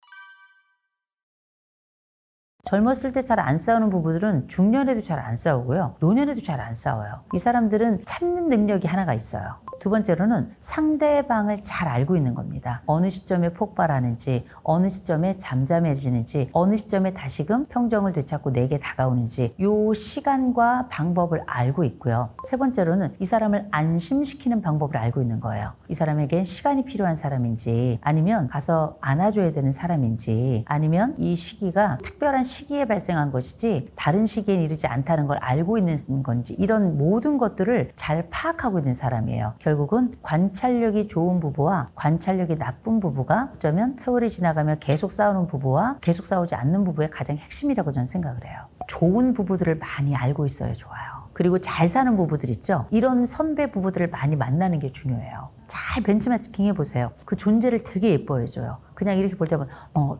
젊었을 때 잘 안 싸우는 부부들은 중년에도 잘 안 싸우고요. 노년에도 잘 안 싸워요. 이 사람들은 참는 능력이 하나가 있어요. 2번째로는 상대방을 잘 알고 있는 겁니다. 어느 시점에 폭발하는지, 어느 시점에 잠잠해지는지, 어느 시점에 다시금 평정을 되찾고 내게 다가오는지 요 시간과 방법을 알고 있고요. 3번째로는 이 사람을 안심시키는 방법을 알고 있는 거예요. 이 사람에겐 시간이 필요한 사람인지, 아니면 가서 안아줘야 되는 사람인지, 아니면 이 시기가 특별한 시기에 발생한 것이지 다른 시기에 이르지 않다는 걸 알고 있는 건지, 이런 모든 것들을 잘 파악하고 있는 사람이에요. 결국은 관찰력이 좋은 부부와 관찰력이 나쁜 부부가 어쩌면 세월이 지나가며 계속 싸우는 부부와 계속 싸우지 않는 부부의 가장 핵심이라고 저는 생각을 해요. 좋은 부부들을 많이 알고 있어야 좋아요. 그리고 잘 사는 부부들 있죠. 이런 선배 부부들을 많이 만나는 게 중요해요. 잘 벤치마킹 해보세요. 그 존재를 되게 예뻐해줘요. 그냥 이렇게 볼 때면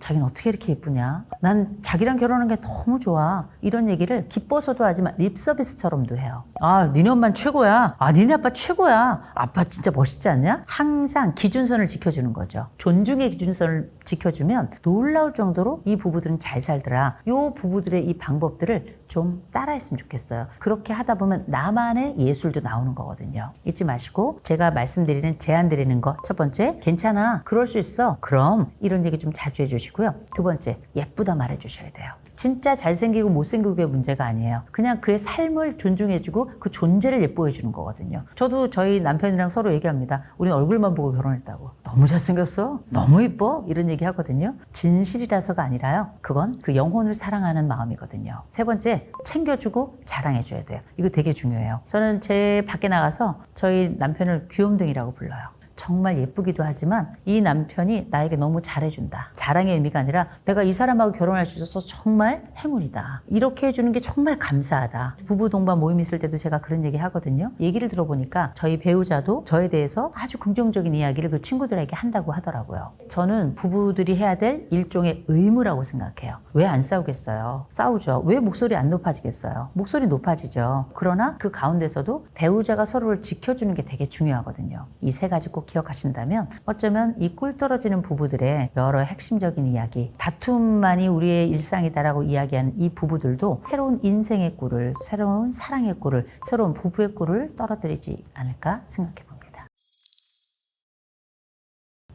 자기는 어떻게 이렇게 예쁘냐? 난 자기랑 결혼한 게 너무 좋아. 이런 얘기를 기뻐서도 하지만 립 서비스처럼도 해요. 아, 니네 엄마는 최고야. 아, 니네 아빠 최고야. 아빠 진짜 멋있지 않냐? 항상 기준선을 지켜주는 거죠. 존중의 기준선을 지켜주면 놀라울 정도로 이 부부들은 잘 살더라. 요 부부들의 이 방법들을 좀 따라했으면 좋겠어요. 그렇게 하다 보면 나만의 예술도 나오는 거거든요. 잊지 마시고 제가 말씀드리는 제안 드리는 거 첫 번째, 괜찮아, 그럴 수 있어, 그럼, 이런 얘기 좀 자주 해주시고요. 두 번째, 예쁘다 말해주셔야 돼요. 진짜 잘생기고 못생기고의 문제가 아니에요. 그냥 그의 삶을 존중해주고 그 존재를 예뻐해주는 거거든요. 저도 저희 남편이랑 서로 얘기합니다. 우리는 얼굴만 보고 결혼했다고. 너무 잘생겼어? 너무 예뻐? 이런 얘기 하거든요. 진실이라서가 아니라요. 그건 그 영혼을 사랑하는 마음이거든요. 세 번째, 챙겨주고 자랑해줘야 돼요. 이거 되게 중요해요. 저는 제 밖에 나가서 저희 남편을 귀염둥이라고 불러요. 정말 예쁘기도 하지만 이 남편이 나에게 너무 잘해준다. 자랑의 의미가 아니라 내가 이 사람하고 결혼할 수 있어서 정말 행운이다. 이렇게 해주는 게 정말 감사하다. 부부 동반 모임 있을 때도 제가 그런 얘기 하거든요. 얘기를 들어보니까 저희 배우자도 저에 대해서 아주 긍정적인 이야기를 그 친구들에게 한다고 하더라고요. 저는 부부들이 해야 될 일종의 의무라고 생각해요. 왜 안 싸우겠어요? 싸우죠. 왜 목소리 안 높아지겠어요? 목소리 높아지죠. 그러나 그 가운데서도 배우자가 서로를 지켜주는 게 되게 중요하거든요. 이 세 가지 꼭 기억하신다면 어쩌면 이 꿀 떨어지는 부부들의 여러 핵심적인 이야기, 다툼만이 우리의 일상이다라고 이야기하는 이 부부들도 새로운 인생의 꿀을, 새로운 사랑의 꿀을, 새로운 부부의 꿀을 떨어뜨리지 않을까 생각해 봅니다.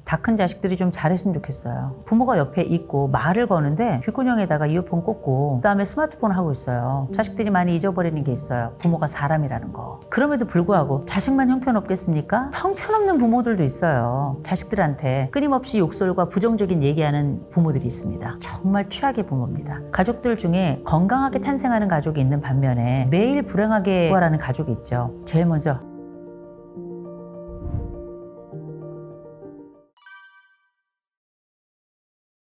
다 큰 자식들이 좀 잘했으면 좋겠어요. 부모가 옆에 있고 말을 거는데 귓구녕에다가 이어폰 꽂고 그다음에 스마트폰 하고 있어요. 자식들이 많이 잊어버리는 게 있어요. 부모가 사람이라는 거. 그럼에도 불구하고 자식만 형편없겠습니까? 형편없는 부모들도 있어요. 자식들한테 끊임없이 욕설과 부정적인 얘기하는 부모들이 있습니다. 정말 최악의 부모입니다. 가족들 중에 건강하게 탄생하는 가족이 있는 반면에 매일 불행하게 부활하는 가족이 있죠. 제일 먼저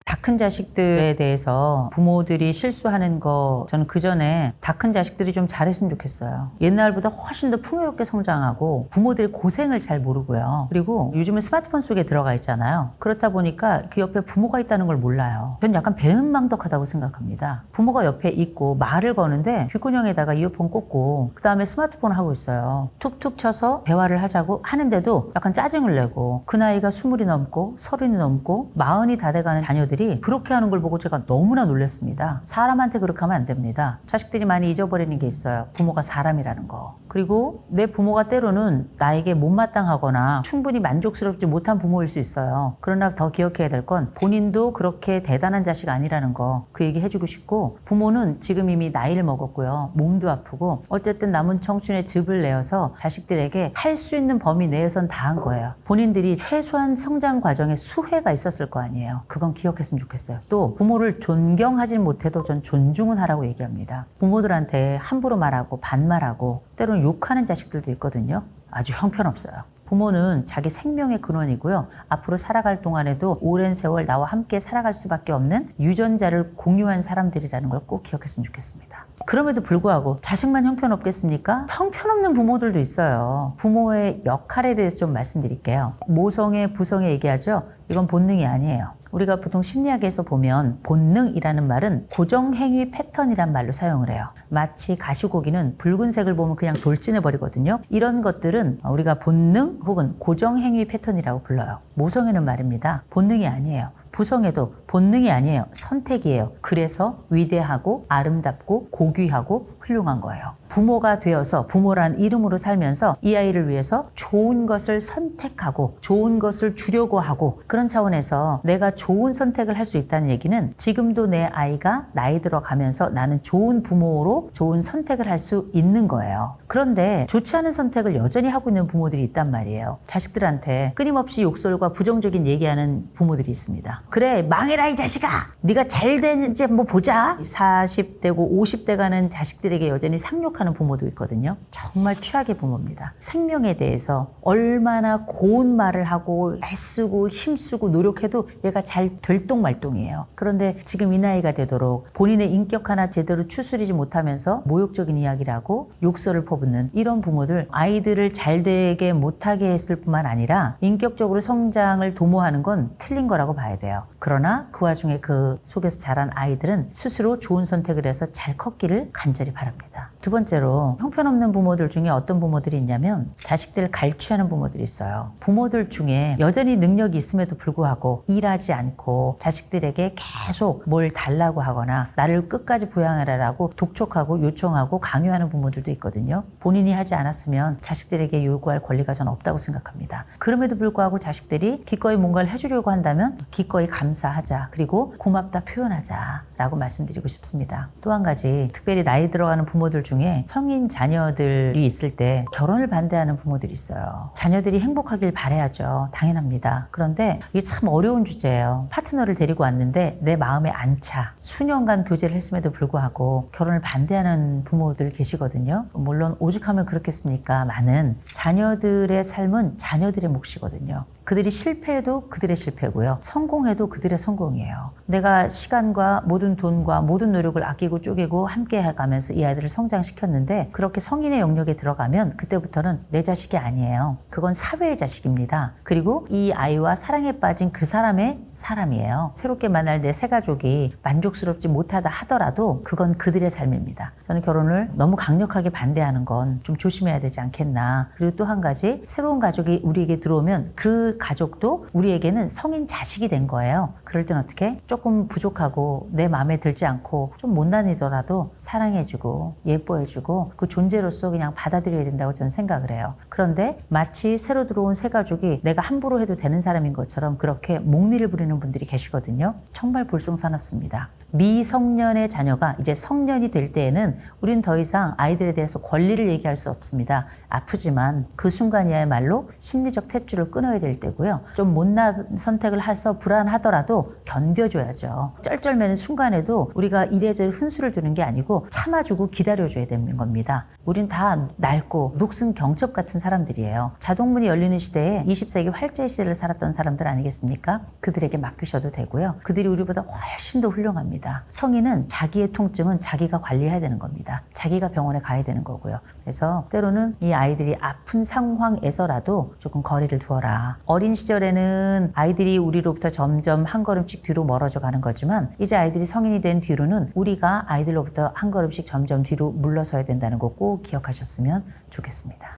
다 큰 자식들에 대해서 부모들이 실수하는 거, 저는 그 전에 다 큰 자식들이 좀 잘했으면 좋겠어요. 옛날보다 훨씬 더 풍요롭게 성장하고 부모들의 고생을 잘 모르고요. 그리고 요즘은 스마트폰 속에 들어가 있잖아요. 그렇다 보니까 그 옆에 부모가 있다는 걸 몰라요. 저는 약간 배은망덕하다고 생각합니다. 부모가 옆에 있고 말을 거는데 귓구녕에다가 이어폰 꽂고 그 다음에 스마트폰 하고 있어요. 툭툭 쳐서 대화를 하자고 하는데도 약간 짜증을 내고, 그 나이가 20이 넘고 30이 넘고 40이 다 돼가는 자녀들이 그렇게 하는 걸 보고 제가 너무나 놀랐습니다. 사람한테 그렇게 하면 안 됩니다. 자식들이 많이 잊어버리는 게 있어요. 부모가 사람이라는 거. 그리고 내 부모가 때로는 나에게 못마땅하거나 충분히 만족스럽지 못한 부모일 수 있어요. 그러나 더 기억해야 될 건 본인도 그렇게 대단한 자식 아니라는 거, 그 얘기 해주고 싶고, 부모는 지금 이미 나이를 먹었고요. 몸도 아프고 어쨌든 남은 청춘의 즙을 내어서 자식들에게 할 수 있는 범위 내에선 다 한 거예요. 본인들이 최소한 성장 과정에 수혜가 있었을 거 아니에요. 그건 기억했으면 좋겠어요. 또 부모를 존경하진 못해도 전 존중은 하라고 얘기합니다. 부모들한테 함부로 말하고 반말하고 때로는 욕하는 자식들도 있거든요. 아주 형편없어요. 부모는 자기 생명의 근원이고요. 앞으로 살아갈 동안에도 오랜 세월 나와 함께 살아갈 수밖에 없는 유전자를 공유한 사람들이라는 걸 꼭 기억했으면 좋겠습니다. 그럼에도 불구하고 자식만 형편없겠습니까? 형편없는 부모들도 있어요. 부모의 역할에 대해서 좀 말씀드릴게요. 모성애, 부성애 얘기하죠? 이건 본능이 아니에요. 우리가 보통 심리학에서 보면 본능이라는 말은 고정행위 패턴이란 말로 사용을 해요. 마치 가시고기는 붉은색을 보면 그냥 돌진해버리거든요. 이런 것들은 우리가 본능 혹은 고정행위 패턴이라고 불러요. 모성애는 말입니다. 본능이 아니에요. 부성애도 본능이 아니에요. 선택이에요. 그래서 위대하고 아름답고 고귀하고 훌륭한 거예요. 부모가 되어서 부모란 이름으로 살면서 이 아이를 위해서 좋은 것을 선택하고 좋은 것을 주려고 하고, 그런 차원에서 내가 좋은 선택을 할 수 있다는 얘기는 지금도 내 아이가 나이 들어가면서 나는 좋은 부모로 좋은 선택을 할 수 있는 거예요. 그런데 좋지 않은 선택을 여전히 하고 있는 부모들이 있단 말이에요. 자식들한테 끊임없이 욕설과 부정적인 얘기하는 부모들이 있습니다. 그래, 망해라 이 자식아, 네가 잘 되는지 뭐 보자. 40대고 50대 가는 자식들에게 여전히 상욕하는 부모도 있거든요. 정말 최악의 부모입니다. 생명에 대해서 얼마나 고운 말을 하고 애쓰고 힘쓰고 노력해도 얘가 잘 될똥말똥이에요. 그런데 지금 이 나이가 되도록 본인의 인격 하나 제대로 추스리지 못하면서 모욕적인 이야기를 하고 욕설을 퍼붓는 이런 부모들, 아이들을 잘 되게 못하게 했을 뿐만 아니라 인격적으로 성장을 도모하는 건 틀린 거라고 봐야 돼요. 거예요. 그러나 그 와중에 그 속에서 자란 아이들은 스스로 좋은 선택을 해서 잘 컸기를 간절히 바랍니다. 두 번째로 형편없는 부모들 중에 어떤 부모들이 있냐면 자식들을 갈취하는 부모들이 있어요. 부모들 중에 여전히 능력이 있음에도 불구하고 일하지 않고 자식들에게 계속 뭘 달라고 하거나 나를 끝까지 부양하라고 독촉하고 요청하고 강요하는 부모들도 있거든요. 본인이 하지 않았으면 자식들에게 요구할 권리가 전 없다고 생각합니다. 그럼에도 불구하고 자식들이 기꺼이 뭔가를 해주려고 한다면 기꺼이 감사하자, 그리고 고맙다 표현하자 라고 말씀드리고 싶습니다. 또 한 가지, 특별히 나이 들어가는 부모들 중에 성인 자녀들이 있을 때 결혼을 반대하는 부모들이 있어요. 자녀들이 행복하길 바라야죠. 당연합니다. 그런데 이게 참 어려운 주제예요. 파트너를 데리고 왔는데 내 마음에 안 차. 수년간 교제를 했음에도 불구하고 결혼을 반대하는 부모들 계시거든요. 물론 오죽하면 그렇겠습니까? 많은 자녀들의 삶은 자녀들의 몫이거든요. 그들이 실패해도 그들의 실패고요. 성공해도 그들의 성공이에요. 내가 시간과 모든 돈과 모든 노력을 아끼고 쪼개고 함께 해가면서 이 아이들을 성장시켰는데 그렇게 성인의 영역에 들어가면 그때부터는 내 자식이 아니에요. 그건 사회의 자식입니다. 그리고 이 아이와 사랑에 빠진 그 사람의 사람이에요. 새롭게 만날 내 새 가족이 만족스럽지 못하다 하더라도 그건 그들의 삶입니다. 저는 결혼을 너무 강력하게 반대하는 건 좀 조심해야 되지 않겠나. 그리고 또 한 가지, 새로운 가족이 우리에게 들어오면 그 가족도 우리에게는 성인 자식이 된 거예요. 그럴 땐 어떻게? 조금 부족하고 내 마음에 들지 않고 좀 못난이더라도 사랑해주고 예뻐해주고 그 존재로서 그냥 받아들여야 된다고 저는 생각을 해요. 그런데 마치 새로 들어온 새 가족이 내가 함부로 해도 되는 사람인 것처럼 그렇게 목리를 부리는 분들이 계시거든요. 정말 불성사납습니다. 미성년의 자녀가 이제 성년이 될 때에는 우린 더 이상 아이들에 대해서 권리를 얘기할 수 없습니다. 아프지만 그 순간이야말로 심리적 탯줄을 끊어야 될 때고요. 좀 못난 선택을 해서 불안하더라도 견뎌줘야죠. 쩔쩔매는 순간에도 우리가 이래저래 훈수를 두는 게 아니고 참아주고 기다려줘야 되는 겁니다. 우린 다 낡고 녹슨 경첩 같은 사람들이에요. 자동문이 열리는 시대에 20세기 활자의 시대를 살았던 사람들 아니겠습니까? 그들에게 맡기셔도 되고요. 그들이 우리보다 훨씬 더 훌륭합니다. 성인은 자기의 통증은 자기가 관리해야 되는 겁니다. 자기가 병원에 가야 되는 거고요. 그래서 때로는 이 아이들이 아픈 상황에서라도 조금 거리를 두어라. 어린 시절에는 아이들이 우리로부터 점점 한 걸음씩 뒤로 멀어져 가는 거지만 이제 아이들이 성인이 된 뒤로는 우리가 아이들로부터 한 걸음씩 점점 뒤로 물러서야 된다는 거 꼭 기억하셨으면 좋겠습니다.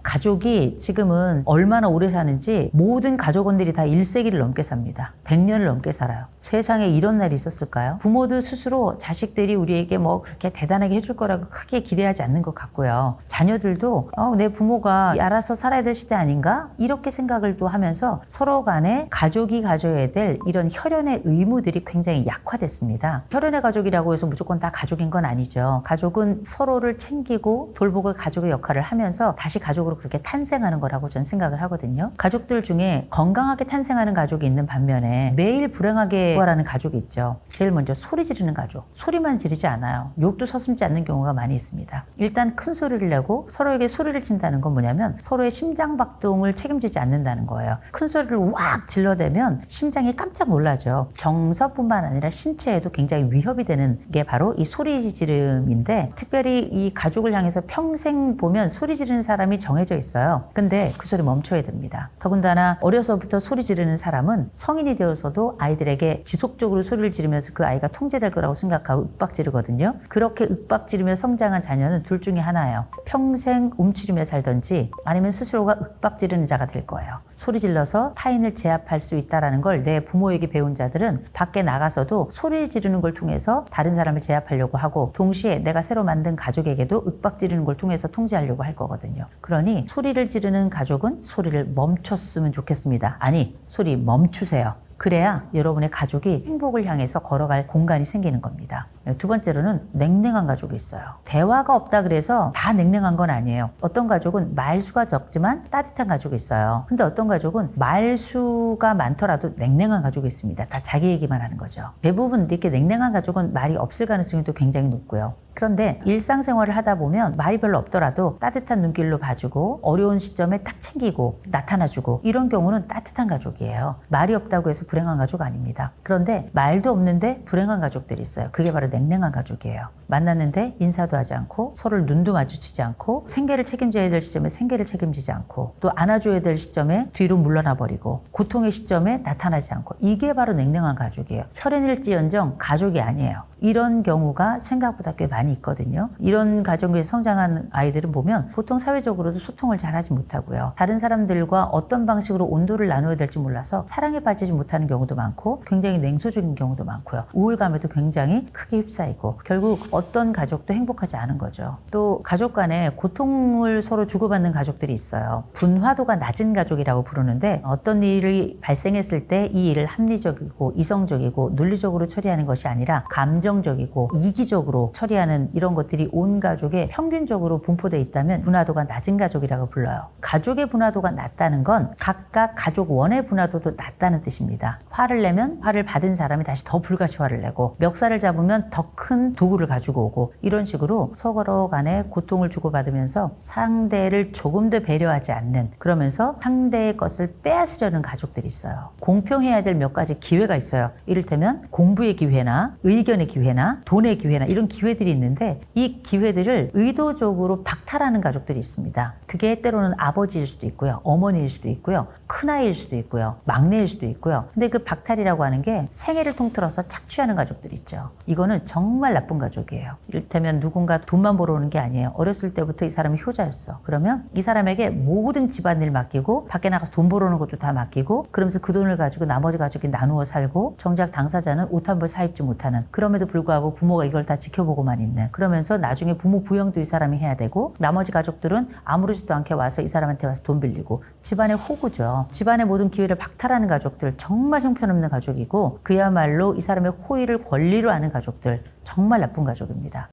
가족이 지금은 얼마나 오래 사는지 모든 가족원들이 다 1세기를 넘게 삽니다. 100년을 넘게 살아요. 세상에 이런 날이 있었을까요? 부모들 스스로 자식들이 우리에게 뭐 그렇게 대단하게 해줄 거라고 크게 기대하지 않는 것 같고요. 자녀들도 내 부모가 알아서 살아야 될 시대 아닌가? 이렇게 생각을 또 하면서 서로 간에 가족이 가져야 될 이런 혈연의 의무들이 굉장히 약화됐습니다. 혈연의 가족이라고 해서 무조건 다 가족인 건 아니죠. 가족은 서로를 챙기고 돌보고 가족의 역할을 하면서 다시 가족으로 그렇게 탄생하는 거라고 저는 생각을 하거든요. 가족들 중에 건강하게 탄생하는 가족이 있는 반면에 매일 불행하게 부활하는 가족이 있죠. 제일 먼저 소리 지르는 가족. 소리만 지르지 않아요. 욕도 서슴지 않는 경우가 많이 있습니다. 일단 큰 소리를 내고 서로에게 소리를 친다는 건 뭐냐면 서로의 심장박동을 책임지지 않는다는 거예요. 큰 소리를 확 질러대면 심장이 깜짝 놀라죠. 정서뿐만 아니라 신체에도 굉장히 위협이 되는 게 바로 이 소리 지름인데, 특별히 이 가족을 향해서 평생 보면 소리 지르는 사람이 정해져 있어요. 근데 그 소리 멈춰야 됩니다. 더군다나 어려서부터 소리 지르는 사람은 성인이 되어서도 아이들에게 지속적으로 소리를 지르면서 그 아이가 통제될 거라고 생각하고 윽박 지르거든요. 그렇게 윽박 지르며 성장한 자녀는 둘 중에 하나예요. 평생 움츠리며 살든지 아니면 스스로가 윽박 지르는 자가 될 거예요. 소리 질러서 타인을 제압할 수 있다는 걸 내 부모에게 배운 자들은 밖에 나가서도 소리를 지르는 걸 통해서 다른 사람을 제압하려고 하고, 동시에 내가 새로 만든 가족에게도 윽박 지르는 걸 통해서 통제하려고 할 거거든요. 그러니 소리를 지르는 가족은 소리를 멈췄으면 좋겠습니다. 아니, 소리 멈추세요. 그래야 여러분의 가족이 행복을 향해서 걸어갈 공간이 생기는 겁니다. 두 번째로는 냉랭한 가족이 있어요. 대화가 없다 그래서 다 냉랭한 건 아니에요. 어떤 가족은 말수가 적지만 따뜻한 가족이 있어요. 근데 어떤 가족은 말수가 많더라도 냉랭한 가족이 있습니다. 다 자기 얘기만 하는 거죠. 대부분 이렇게 냉랭한 가족은 말이 없을 가능성이 또 굉장히 높고요. 그런데 일상생활을 하다 보면 말이 별로 없더라도 따뜻한 눈길로 봐주고 어려운 시점에 딱 챙기고 나타나주고, 이런 경우는 따뜻한 가족이에요. 말이 없다고 해서 불행한 가족 아닙니다. 그런데 말도 없는데 불행한 가족들이 있어요. 그게 바로 냉랭한 가족이에요. 만났는데 인사도 하지 않고 서로를 눈도 마주치지 않고 생계를 책임져야 될 시점에 생계를 책임지지 않고 또 안아줘야 될 시점에 뒤로 물러나 버리고 고통의 시점에 나타나지 않고 이게 바로 냉랭한 가족이에요. 혈연일지언정 가족이 아니에요. 이런 경우가 생각보다 꽤 많이 있거든요. 이런 가정에서 성장한 아이들은 보면 보통 사회적으로도 소통을 잘하지 못하고요. 다른 사람들과 어떤 방식으로 온도를 나눠야 될지 몰라서 사랑에 빠지지 못하는 경우도 많고 굉장히 냉소적인 경우도 많고요. 우울감에도 굉장히 크게 휩싸이고 결국 어떤 가족도 행복하지 않은 거죠. 또 가족 간에 고통을 서로 주고받는 가족들이 있어요. 분화도가 낮은 가족이라고 부르는데 어떤 일이 발생했을 때 이 일을 합리적이고 이성적이고 논리적으로 처리하는 것이 아니라 감정적이고 이기적으로 처리하는 이런 것들이 온 가족에 평균적으로 분포되어 있다면 분화도가 낮은 가족이라고 불러요. 가족의 분화도가 낮다는 건 각각 가족 원의 분화도도 낮다는 뜻입니다. 화를 내면 화를 받은 사람이 다시 더 불같이 화를 내고 멱살을 잡으면 더 큰 도구를 가지고 오고 이런 식으로 서로 간에 고통을 주고받으면서 상대를 조금 더 배려하지 않는 그러면서 상대의 것을 빼앗으려는 가족들이 있어요. 공평해야 될 몇 가지 기회가 있어요. 이를테면 공부의 기회나 의견의 기회나 돈의 기회나 이런 기회들이 있는데 이 기회들을 의도적으로 박탈하는 가족들이 있습니다. 그게 때로는 아버지일 수도 있고요. 어머니일 수도 있고요. 큰아이일 수도 있고요. 막내일 수도 있고요. 근데 그 박탈이라고 하는 게 생애를 통틀어서 착취하는 가족들이 있죠. 이거는 정말 나쁜 가족이에요. 이를테면 누군가 돈만 벌어오는 게 아니에요. 어렸을 때부터 이 사람이 효자였어. 그러면 이 사람에게 모든 집안일 맡기고 밖에 나가서 돈 벌어오는 것도 다 맡기고 그러면서 그 돈을 가지고 나머지 가족이 나누어 살고 정작 당사자는 옷 한 벌 사입지 못하는 그럼에도 불구하고 부모가 이걸 다 지켜보고만 있는 그러면서 나중에 부모 부양도 이 사람이 해야 되고 나머지 가족들은 아무렇지도 않게 와서 이 사람한테 와서 돈 빌리고 집안의 호구죠. 집안의 모든 기회를 박탈하는 가족들 정말 형편없는 가족이고 그야말로 이 사람의 호의를 권리로 하는 가족들 정말 나쁜 가족입니다.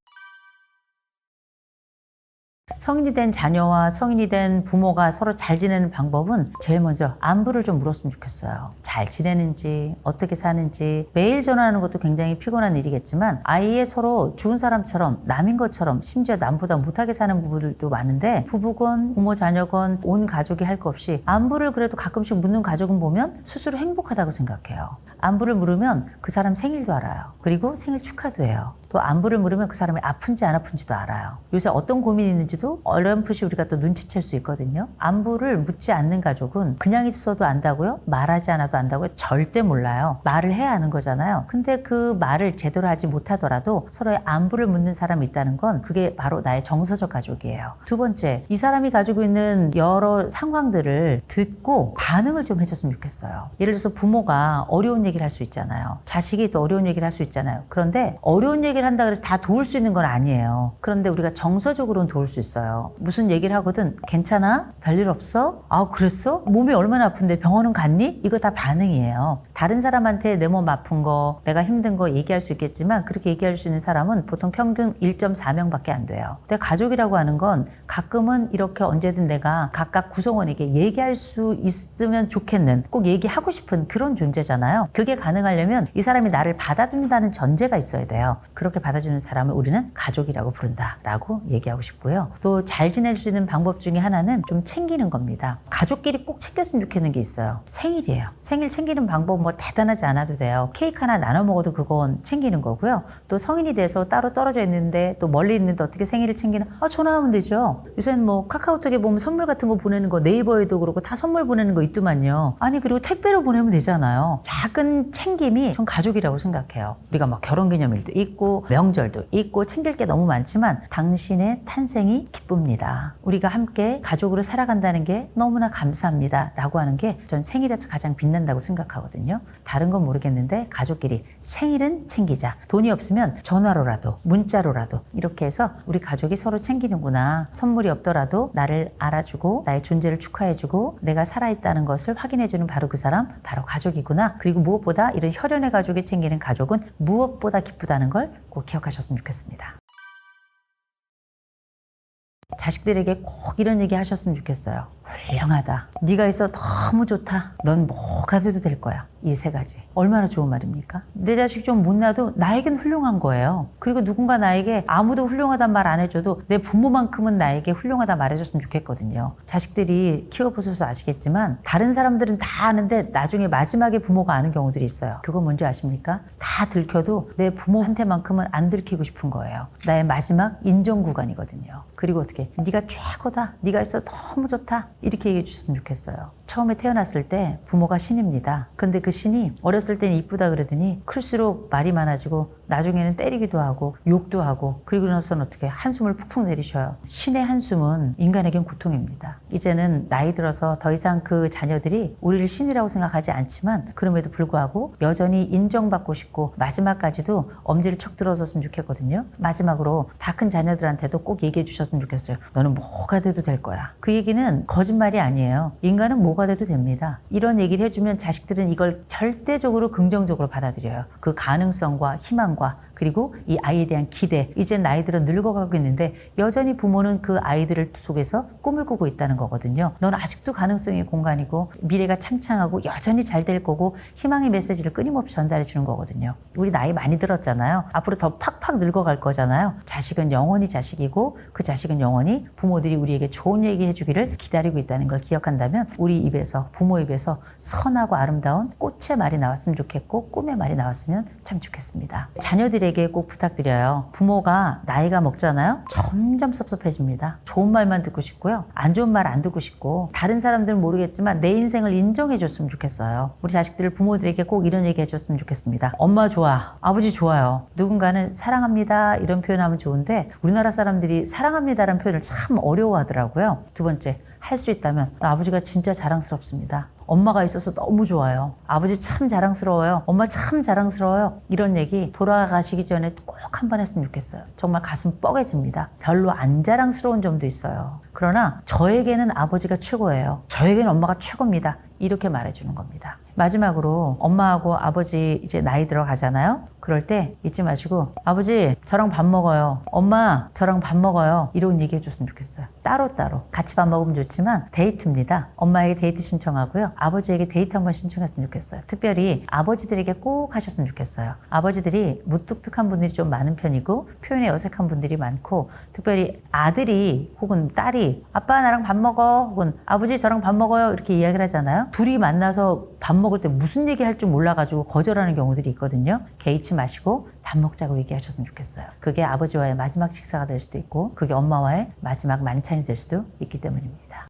성인이 된 자녀와 성인이 된 부모가 서로 잘 지내는 방법은 제일 먼저 안부를 좀 물었으면 좋겠어요. 잘 지내는지 어떻게 사는지 매일 전화하는 것도 굉장히 피곤한 일이겠지만 아예 서로 죽은 사람처럼 남인 것처럼 심지어 남보다 못하게 사는 부부들도 많은데 부부건 부모 자녀건 온 가족이 할 거 없이 안부를 그래도 가끔씩 묻는 가족은 보면 스스로 행복하다고 생각해요. 안부를 물으면 그 사람 생일도 알아요. 그리고 생일 축하도 해요. 또 안부를 물으면 그 사람이 아픈지 안 아픈지도 알아요. 요새 어떤 고민이 있는지도 어렴풋이 우리가 또 눈치챌 수 있거든요. 안부를 묻지 않는 가족은 그냥 있어도 안다고요? 말하지 않아도 안다고요? 절대 몰라요. 말을 해야 하는 거잖아요. 근데 그 말을 제대로 하지 못하더라도 서로의 안부를 묻는 사람이 있다는 건 그게 바로 나의 정서적 가족이에요. 두 번째, 이 사람이 가지고 있는 여러 상황들을 듣고 반응을 좀 해줬으면 좋겠어요. 예를 들어서 부모가 어려운 얘기를 할 수 있잖아요. 자식이 또 어려운 얘기를 할 수 있잖아요. 그런데 어려운 얘기를 한다 그래서 다 도울 수 있는 건 아니에요. 그런데 우리가 정서적으로는 도울 수 있어요. 무슨 얘기를 하거든 괜찮아? 별일 없어? 아 그랬어? 몸이 얼마나 아픈데 병원은 갔니? 이거 다 반응이에요. 다른 사람한테 내 몸 아픈 거 내가 힘든 거 얘기할 수 있겠지만 그렇게 얘기할 수 있는 사람은 보통 평균 1.4명밖에 안 돼요. 근데 가족이라고 하는 건 가끔은 이렇게 언제든 내가 각각 구성원에게 얘기할 수 있으면 좋겠는 꼭 얘기하고 싶은 그런 존재잖아요. 그게 가능하려면 이 사람이 나를 받아준다는 전제가 있어야 돼요. 그렇게 받아주는 사람을 우리는 가족이라고 부른다라고 얘기하고 싶고요. 또 잘 지낼 수 있는 방법 중에 하나는 좀 챙기는 겁니다. 가족끼리 꼭 챙겼으면 좋겠는 게 있어요. 생일이에요. 생일 챙기는 방법 뭐 대단하지 않아도 돼요. 케이크 하나 나눠 먹어도 그건 챙기는 거고요. 또 성인이 돼서 따로 떨어져 있는데 또 멀리 있는데 어떻게 생일을 챙기는 전화하면 되죠. 요새는 뭐 카카오톡에 보면 선물 같은 거 보내는 거 네이버에도 그렇고 다 선물 보내는 거 있더만요. 아니 그리고 택배로 보내면 되잖아요. 작은 챙김이 전 가족이라고 생각해요. 우리가 막 결혼기념일도 있고 명절도 있고 챙길 게 너무 많지만 당신의 탄생이 기쁩니다. 우리가 함께 가족으로 살아간다는 게 너무나 감사합니다 라고 하는 게 전 생일에서 가장 빛난다고 생각하거든요. 다른 건 모르겠는데 가족끼리 생일은 챙기자. 돈이 없으면 전화로라도 문자로라도 이렇게 해서 우리 가족이 서로 챙기는구나. 선물이 없더라도 나를 알아주고 나의 존재를 축하해주고 내가 살아있다는 것을 확인해주는 바로 그 사람 바로 가족이구나. 그리고 무엇보다 이런 혈연의 가족이 챙기는 가족은 무엇보다 기쁘다는 걸 꼭 기억하셨으면 좋겠습니다. 자식들에게 꼭 이런 얘기 하셨으면 좋겠어요. 훌륭하다. 네가 있어 너무 좋다. 넌 뭐가 돼도 될 거야. 이 세 가지. 얼마나 좋은 말입니까? 내 자식 좀 못나도 나에겐 훌륭한 거예요. 그리고 누군가 나에게 아무도 훌륭하단 말 안 해줘도 내 부모만큼은 나에게 훌륭하다 말해줬으면 좋겠거든요. 자식들이 키워보셔서 아시겠지만 다른 사람들은 다 아는데 나중에 마지막에 부모가 아는 경우들이 있어요. 그거 뭔지 아십니까? 다 들켜도 내 부모한테만큼은 안 들키고 싶은 거예요. 나의 마지막 인정 구간이거든요. 그리고 어떻게 네가 최고다. 네가 있어 너무 좋다. 이렇게 얘기해 주셨으면 좋겠어요. 처음에 태어났을 때 부모가 신입니다. 그런데 그 신이 어렸을 때는 이쁘다 그러더니 클수록 말이 많아지고 나중에는 때리기도 하고 욕도 하고 그리고 나서는 어떻게 한숨을 푹푹 내리셔요. 신의 한숨은 인간에겐 고통입니다. 이제는 나이 들어서 더 이상 그 자녀들이 우리를 신이라고 생각하지 않지만 그럼에도 불구하고 여전히 인정받고 싶고 마지막까지도 엄지를 척 들어줬으면 좋겠거든요. 마지막으로 다 큰 자녀들한테도 꼭 얘기해 주셨으면 좋겠어요. 너는 뭐가 돼도 될 거야. 그 얘기는 거짓말이 아니에요. 인간은 뭐가 돼도 됩니다. 이런 얘기를 해주면 자식들은 이걸 절대적으로 긍정적으로 받아들여요. 그 가능성과 희망과 그리고 이 아이에 대한 기대. 이제 나이들은 늙어가고 있는데 여전히 부모는 그 아이들 속에서 꿈을 꾸고 있다는 거거든요. 넌 아직도 가능성의 공간이고 미래가 창창하고 여전히 잘 될 거고 희망의 메시지를 끊임없이 전달해 주는 거거든요. 우리 나이 많이 들었잖아요. 앞으로 더 팍팍 늙어갈 거잖아요. 자식은 영원히 자식이고 그 자식은 영원히 부모들이 우리에게 좋은 얘기 해주기를 기다리고 있다는 걸 기억한다면 우리 입에서 부모 입에서 선하고 아름다운 꽃의 말이 나왔으면 좋겠고 꿈의 말이 나왔으면 참 좋겠습니다. 자녀들에게 꼭 부탁드려요. 부모가 나이가 먹잖아요. 점점 섭섭해집니다. 좋은 말만 듣고 싶고요. 안 좋은 말 안 듣고 싶고 다른 사람들은 모르겠지만 내 인생을 인정해 줬으면 좋겠어요. 우리 자식들 부모들에게 꼭 이런 얘기 해줬으면 좋겠습니다. 엄마 좋아. 아버지 좋아요. 누군가는 사랑합니다 이런 표현하면 좋은데 우리나라 사람들이 사랑합니다라는 표현을 참 어려워하더라고요. 두 번째, 할 수 있다면 아버지가 진짜 자랑스럽습니다. 엄마가 있어서 너무 좋아요. 아버지 참 자랑스러워요. 엄마 참 자랑스러워요. 이런 얘기 돌아가시기 전에 꼭 한 번 했으면 좋겠어요. 정말 가슴 뻐개집니다. 별로 안 자랑스러운 점도 있어요. 그러나 저에게는 아버지가 최고예요. 저에게는 엄마가 최고입니다. 이렇게 말해주는 겁니다. 마지막으로 엄마하고 아버지 이제 나이 들어가잖아요. 그럴 때 잊지 마시고 아버지 저랑 밥 먹어요. 엄마 저랑 밥 먹어요. 이런 얘기 해줬으면 좋겠어요. 따로따로 같이 밥 먹으면 좋지만 데이트입니다. 엄마에게 데이트 신청하고요. 아버지에게 데이트 한번 신청했으면 좋겠어요. 특별히 아버지들에게 꼭 하셨으면 좋겠어요. 아버지들이 무뚝뚝한 분들이 좀 많은 편이고 표현에 어색한 분들이 많고 특별히 아들이 혹은 딸이 아빠 나랑 밥 먹어 혹은 아버지 저랑 밥 먹어요 이렇게 이야기를 하잖아요. 둘이 만나서 밥 먹을 때 무슨 얘기 할 줄 몰라가지고 거절하는 경우들이 있거든요. 개의치 마시고 밥 먹자고 얘기하셨으면 좋겠어요. 그게 아버지와의 마지막 식사가 될 수도 있고 그게 엄마와의 마지막 만찬이 될 수도 있기 때문입니다.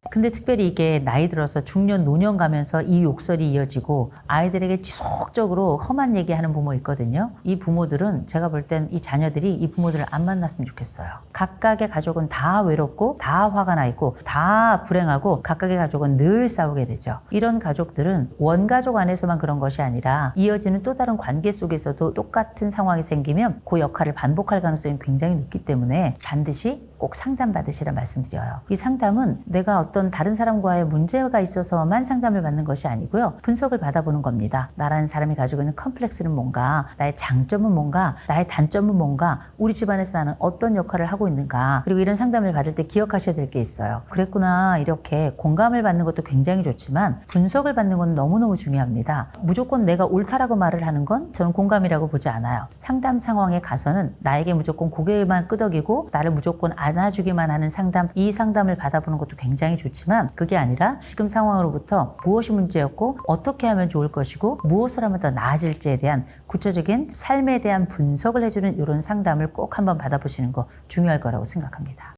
근데 특별히 이게 나이 들어서 중년, 노년 가면서 이 욕설이 이어지고 아이들에게 지속적으로 험한 얘기하는 부모 있거든요. 이 부모들은 제가 볼 땐 이 자녀들이 이 부모들을 안 만났으면 좋겠어요. 각각의 가족은 다 외롭고 다 화가 나 있고 다 불행하고 각각의 가족은 늘 싸우게 되죠. 이런 가족들은 원가족 안에서만 그런 것이 아니라 이어지는 또 다른 관계 속에서도 똑같은 상황이 생기면 그 역할을 반복할 가능성이 굉장히 높기 때문에 반드시 꼭 상담받으시라 말씀드려요. 이 상담은 내가 어떤 다른 사람과의 문제가 있어서만 상담을 받는 것이 아니고요. 분석을 받아보는 겁니다. 나라는 사람이 가지고 있는 컴플렉스는 뭔가, 나의 장점은 뭔가, 나의 단점은 뭔가, 우리 집안에서 나는 어떤 역할을 하고 있는가. 그리고 이런 상담을 받을 때 기억하셔야 될 게 있어요. 그랬구나 이렇게 공감을 받는 것도 굉장히 좋지만 분석을 받는 건 너무너무 중요합니다. 무조건 내가 옳다라고 말을 하는 건 저는 공감이라고 보지 않아요. 상담 상황에 가서는 나에게 무조건 고개만 끄덕이고 나를 무조건 안아주기만 하는 상담, 이 상담을 받아보는 것도 굉장히 좋지만 그게 아니라 지금 상황으로부터 무엇이 문제였고 어떻게 하면 좋을 것이고 무엇을 하면 더 나아질지에 대한 구체적인 삶에 대한 분석을 해주는 이런 상담을 꼭 한번 받아보시는 거 중요할 거라고 생각합니다.